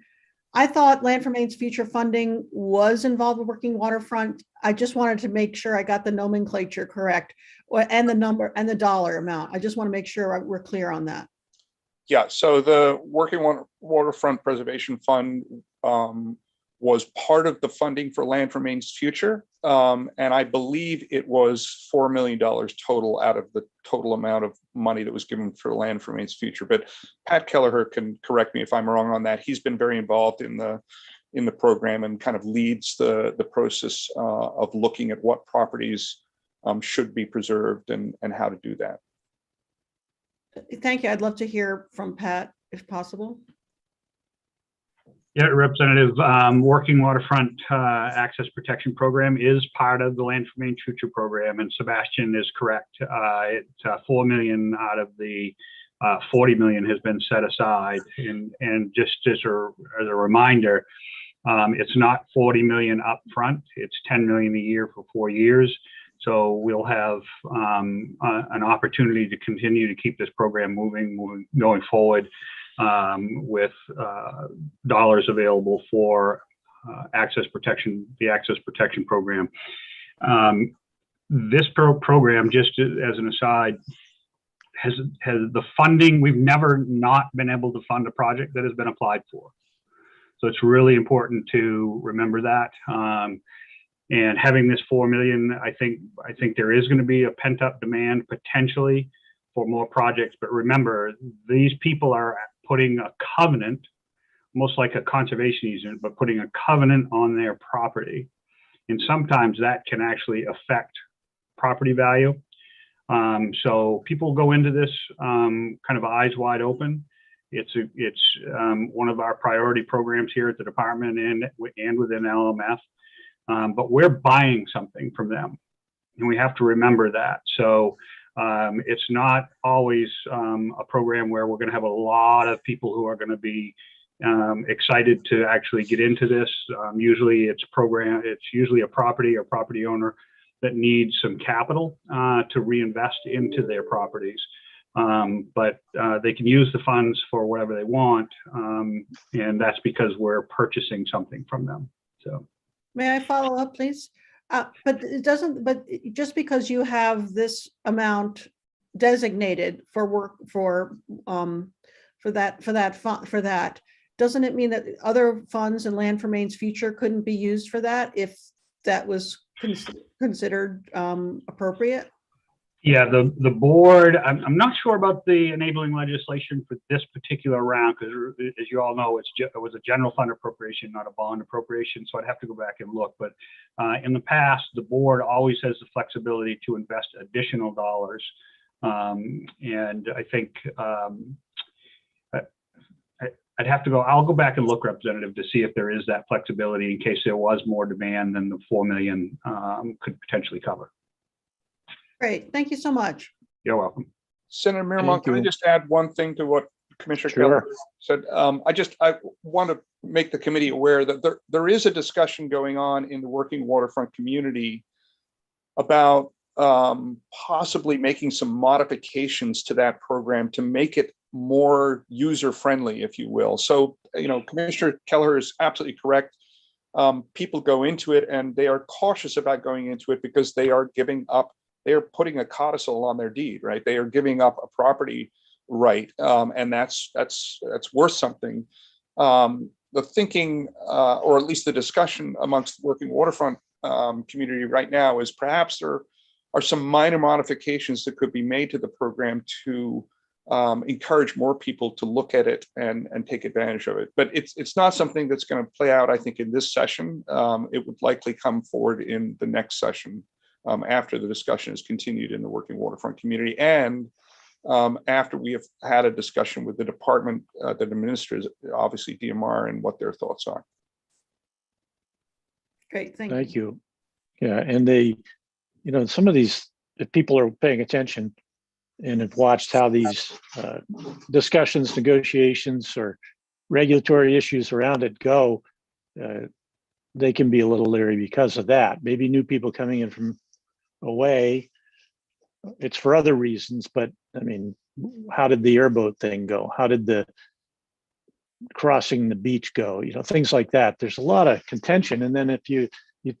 I thought Land for Maine's future funding was involved with working waterfront. I just wanted to make sure I got the nomenclature correct, and the number and the dollar amount. I just want to make sure we're clear on that. Yeah, so the Working Waterfront Preservation Fund was part of the funding for Land for Maine's future. And I believe it was $4 million total out of the total amount of money that was given for Land for Maine's future. But Pat Kelleher can correct me if I'm wrong on that. He's been very involved in the program and kind of leads the process of looking at what properties should be preserved and how to do that. Thank you. I'd love to hear from Pat if possible. Yeah, Representative, Working Waterfront Access Protection Program is part of the Land for Maine Future Program, and Sebastian is correct. It's $4 million out of the $40 million has been set aside, and just as a reminder, it's not $40 million up front. It's $10 million a year for 4 years. So we'll have an opportunity to continue to keep this program moving going forward with dollars available for access protection, the access protection program. This program, just as an aside, has the funding. We've never not been able to fund a project that has been applied for. So it's really important to remember that. And having this $4 million, I think there is going to be a pent-up demand potentially for more projects. But remember, these people are putting a covenant, almost like a conservation easement, but putting a covenant on their property. And sometimes that can actually affect property value. So people go into this kind of eyes wide open. It's one of our priority programs here at the department and within LMF. but we're buying something from them, and we have to remember that. So it's not always a program where we're going to have a lot of people who are going to be excited to actually get into this. Usually it's usually a property or property owner that needs some capital to reinvest into their properties. But they can use the funds for whatever they want. And that's because we're purchasing something from them. So May I follow up, please? But it doesn't, but just because you have this amount designated for work for that, doesn't it mean that other funds and Land for Maine's Future couldn't be used for that if that was considered appropriate? yeah, the board, I'm not sure about the enabling legislation for this particular round, because as you all know, it was a general fund appropriation, not a bond appropriation. So I'd have to go back and look. But in the past, the board always has the flexibility to invest additional dollars. And I think I'd have to go, I'll go back and look, Representative, to see if there is that flexibility in case there was more demand than the 4 million could potentially cover. Great, thank you so much. You're welcome. Senator Miramont, can I just add one thing to what Commissioner Keller said? I want to make the committee aware that there is a discussion going on in the working waterfront community about possibly making some modifications to that program to make it more user-friendly, if you will. So, Commissioner Keller is absolutely correct. People go into it and they are cautious about going into it because they are putting a codicil on their deed, right? They are giving up a property right, and that's worth something. The thinking, or at least the discussion amongst the working waterfront community right now is perhaps there are some minor modifications that could be made to the program to encourage more people to look at it and take advantage of it. But it's not something that's going to play out, I think, in this session. It would likely come forward in the next session after the discussion is continued in the working waterfront community, and after we have had a discussion with the department that administers, obviously DMR, and what their thoughts are. Great, thank you. Yeah, and some of these, if people are paying attention and have watched how these discussions, negotiations, or regulatory issues around it go, they can be a little leery because of that. Maybe new people coming in from away, it's for other reasons, but I mean, how did the airboat thing go? How did the crossing the beach go? Things like that. There's a lot of contention. And then if you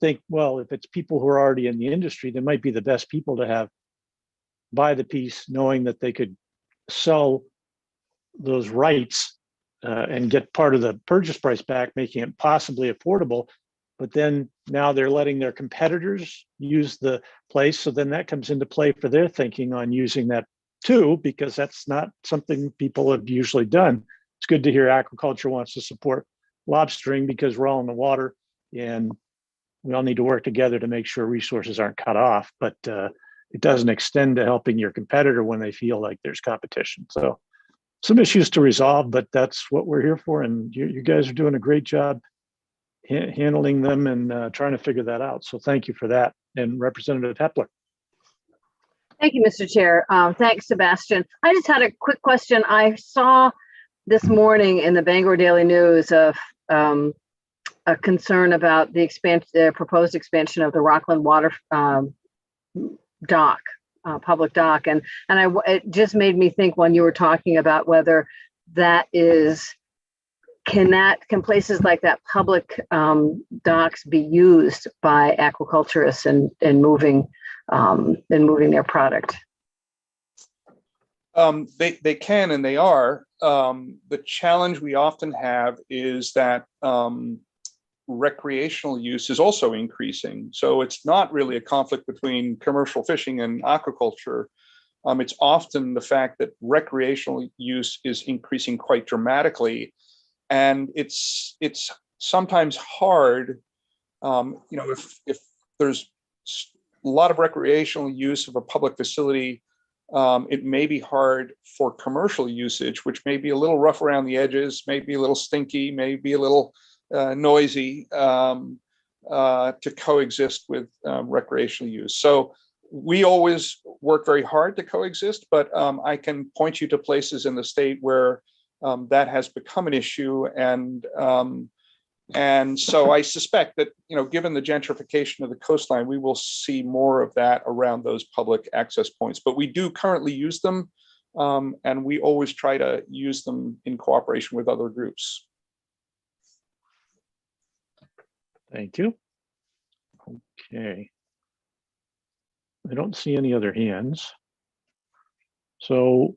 think, well, if it's people who are already in the industry, they might be the best people to have buy the piece, knowing that they could sell those rights and get part of the purchase price back, making it possibly affordable. But then now they're letting their competitors use the place. So then that comes into play for their thinking on using that too, because that's not something people have usually done. It's good to hear aquaculture wants to support lobstering because we're all in the water and we all need to work together to make sure resources aren't cut off. But it doesn't extend to helping your competitor when they feel like there's competition. So some issues to resolve, but that's what we're here for. And you guys are doing a great job handling them and trying to figure that out. So thank you for that. And Representative Hepler. Thank you, Mr. Chair. Thanks, Sebastian. I just had a quick question. I saw this morning in the Bangor Daily News of a concern about the proposed expansion of the Rockland Water dock, public dock, and it just made me think when you were talking about whether that is. Can places like that, public docks, be used by aquaculturists in moving their product? They can, and they are. The challenge we often have is that recreational use is also increasing. So it's not really a conflict between commercial fishing and aquaculture. It's often the fact that recreational use is increasing quite dramatically. And it's sometimes hard, if there's a lot of recreational use of a public facility, it may be hard for commercial usage, which may be a little rough around the edges, may be a little stinky, may be a little noisy. to coexist with recreational use. So we always work very hard to coexist, but I can point you to places in the state where that has become an issue. And so I suspect that, given the gentrification of the coastline, we will see more of that around those public access points. But we do currently use them, and we always try to use them in cooperation with other groups. Thank you. Okay. I don't see any other hands. So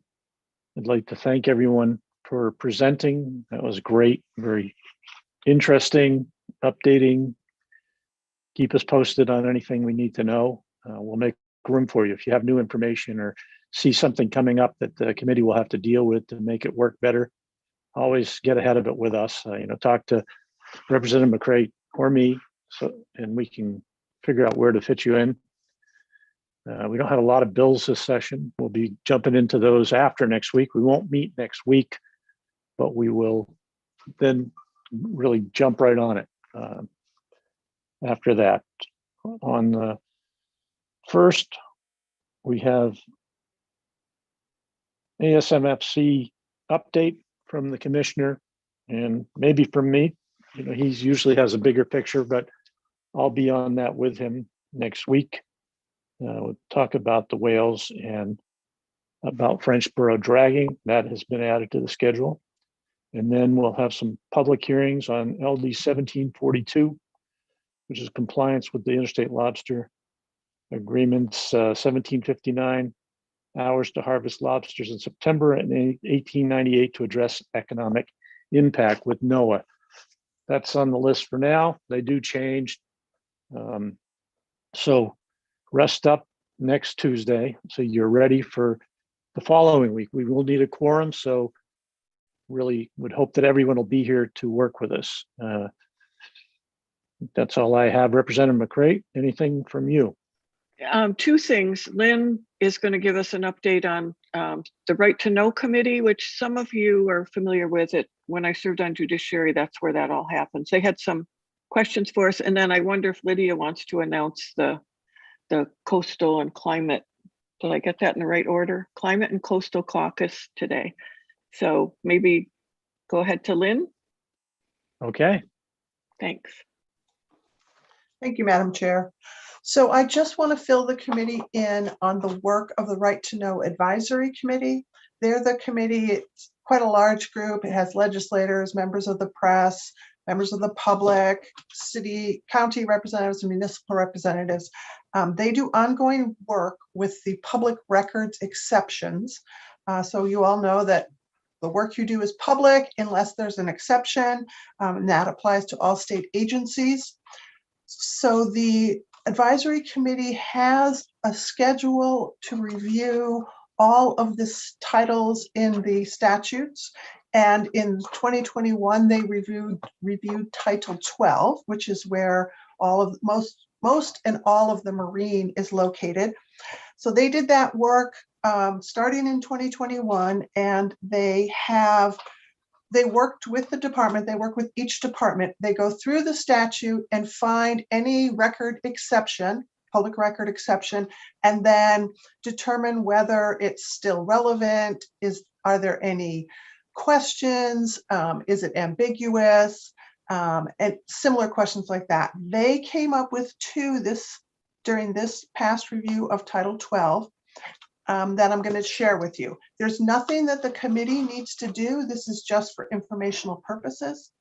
I'd like to thank everyone for presenting. That was great, very interesting, updating. Keep us posted on anything we need to know. We'll make room for you. If you have new information or see something coming up that the committee will have to deal with to make it work better, always get ahead of it with us. Talk to Representative McCray or me, and we can figure out where to fit you in. We don't have a lot of bills this session. We'll be jumping into those after next week. We won't meet next week, but we will then really jump right on it after that. On the first, we have ASMFC update from the commissioner and maybe from me. He usually has a bigger picture, but I'll be on that with him next week. We'll talk about the whales and about Frenchboro dragging. That has been added to the schedule. And then we'll have some public hearings on LD 1742, which is compliance with the Interstate Lobster Agreements, 1759, hours to harvest lobsters in September, and 1898 to address economic impact with NOAA. That's on the list for now. They do change. So rest up next Tuesday, so you're ready for the following week. We will need a quorum, so really would hope that everyone will be here to work with us. That's all I have. Representative McCray, anything from you? Two things. Lynn is going to give us an update on the Right to Know Committee, which some of you are familiar with it. When I served on judiciary, that's where that all happens. They had some questions for us. And then I wonder if Lydia wants to announce the coastal and climate. Did I get that in the right order? Climate and Coastal Caucus today. So maybe go ahead to Lynn. Okay. Thanks. Thank you, Madam Chair. So I just want to fill the committee in on the work of the Right to Know Advisory Committee. They're the committee, it's quite a large group. It has legislators, members of the press, members of the public, city, county representatives, and municipal representatives. They do ongoing work with the public records exceptions. So you all know that the work you do is public unless there's an exception, and that applies to all state agencies. So the advisory committee has a schedule to review all of the titles in the statutes. And in 2021, they reviewed Title 12, which is where all of most and all of the marine is located. So they did that work starting in 2021, and they worked with the department. They work with each department. They go through the statute and find any record exception, public record exception, and then determine whether it's still relevant. Are there any questions? Is it ambiguous? And similar questions like that. They came up with two during this past review of Title 12 that I'm going to share with you. There's nothing that the committee needs to do. This is just for informational purposes.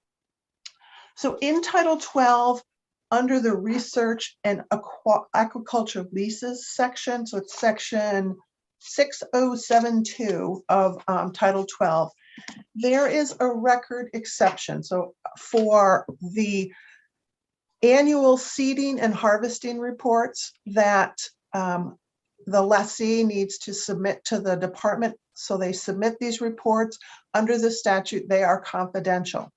So in Title 12, under the research and aquaculture leases section, so it's section 6072 of Title 12, there is a record exception. So for the annual seeding and harvesting reports that the lessee needs to submit to the department. So they submit these reports under the statute. They are confidential.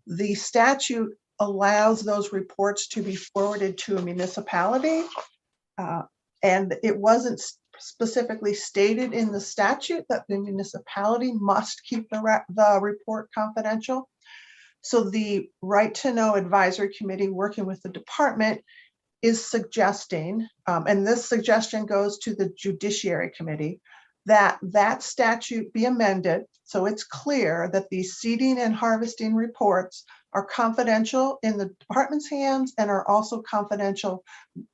The statute allows those reports to be forwarded to a municipality. And it wasn't specifically stated in the statute that the municipality must keep the report confidential. So the Right to Know Advisory Committee, working with the department, is suggesting, and this suggestion goes to the Judiciary Committee, that that statute be amended so it's clear that these seeding and harvesting reports are confidential in the department's hands and are also confidential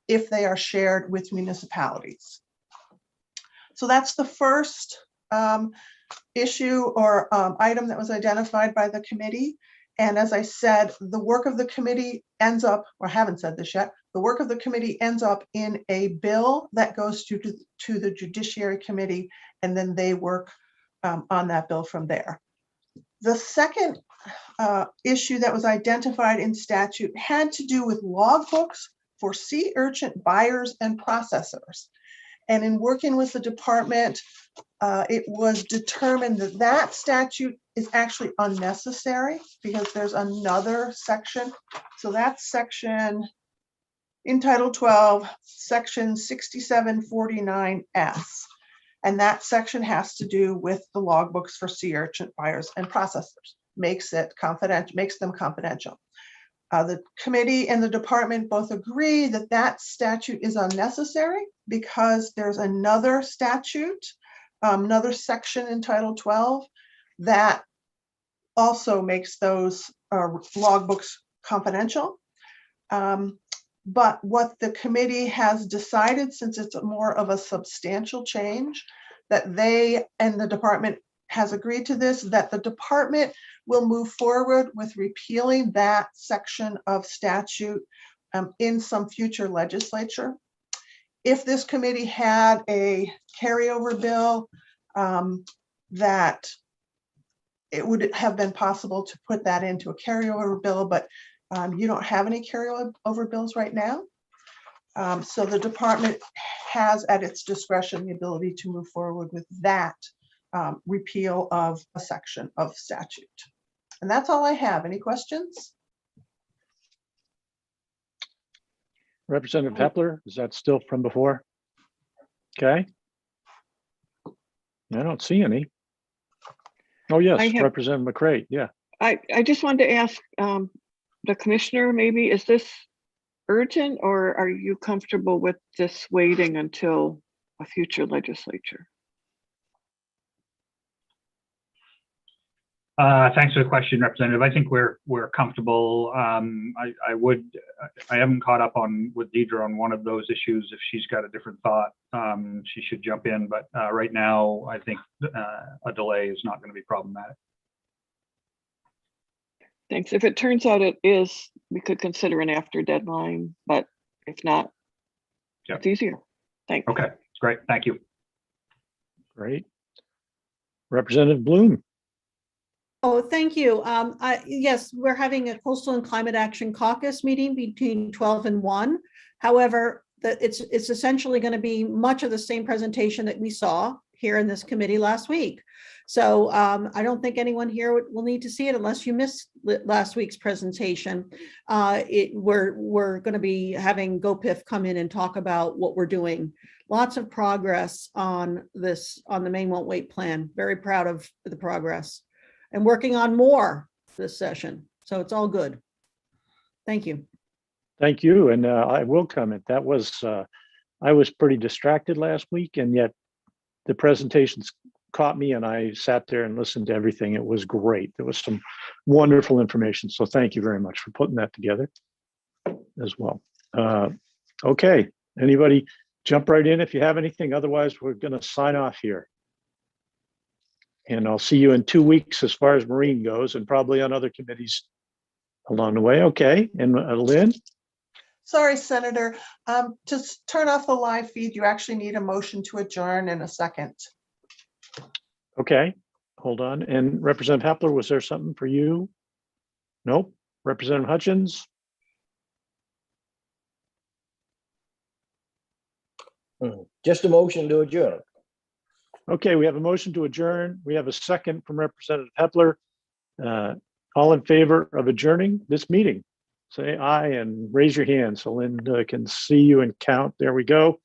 if they are shared with municipalities. So that's the first issue or item that was identified by the committee. And as I said, the work of the committee ends up, or I haven't said this yet, the work of the committee ends up in a bill that goes to the Judiciary Committee, and then they work on that bill from there. The second issue that was identified in statute had to do with logbooks for sea urchin buyers and processors. And in working with the department, it was determined that that statute is actually unnecessary because there's another section. So that's section in Title 12, section 6749S. And that section has to do with the logbooks for sea urchin buyers and processors, makes it confidential, makes them confidential. The committee and the department both agree that that statute is unnecessary because there's another statute, another section in Title 12 that also makes those logbooks confidential. But what the committee has decided, since it's more of a substantial change, that they and the department has agreed to this, that the department will move forward with repealing that section of statute in some future legislature. If this committee had a carryover bill, that it would have been possible to put that into a carryover bill, but you don't have any carryover bills right now. So the department has at its discretion the ability to move forward with that repeal of a section of statute. And that's all I have. Any questions? Representative Hepler, is that still from before? Okay. I don't see any. Oh, yes, Representative McCray. Yeah. I just wanted to ask the commissioner, maybe, is this urgent or are you comfortable with this waiting until a future legislature? Thanks for the question, Representative. I think we're comfortable. I haven't caught up with Deidre on one of those issues. If she's got a different thought, she should jump in. But right now, I think a delay is not going to be problematic. Thanks. If it turns out it is, we could consider an after deadline, but if not, it's easier. Thanks. Okay, great. Thank you. Great. Representative Bloom. Oh, thank you. Yes, we're having a Coastal and Climate Action Caucus meeting between 12 and 1. However, it's essentially going to be much of the same presentation that we saw here in this committee last week. So I don't think anyone here will need to see it unless you missed last week's presentation. We're going to be having GoPIF come in and talk about what we're doing. Lots of progress on this, on the Maine Won't Wait plan. Very proud of the progress and working on more this session. So it's all good. Thank you. Thank you. And I will comment, that was, I was pretty distracted last week, and yet the presentations caught me and I sat there and listened to everything. It was great. There was some wonderful information. So thank you very much for putting that together as well. Okay, anybody jump right in if you have anything. Otherwise, we're going to sign off here. And I'll see you in 2 weeks as far as Marine goes, and probably on other committees along the way. Okay, and Lynn? Sorry, Senator. To turn off the live feed, you actually need a motion to adjourn in a second. Okay, hold on. And Representative Hepler, was there something for you? Nope. Representative Hutchins? Just a motion to adjourn. Okay, we have a motion to adjourn. We have a second from Representative Hepler. All in favor of adjourning this meeting, say aye and raise your hand so Linda can see you and count. There we go.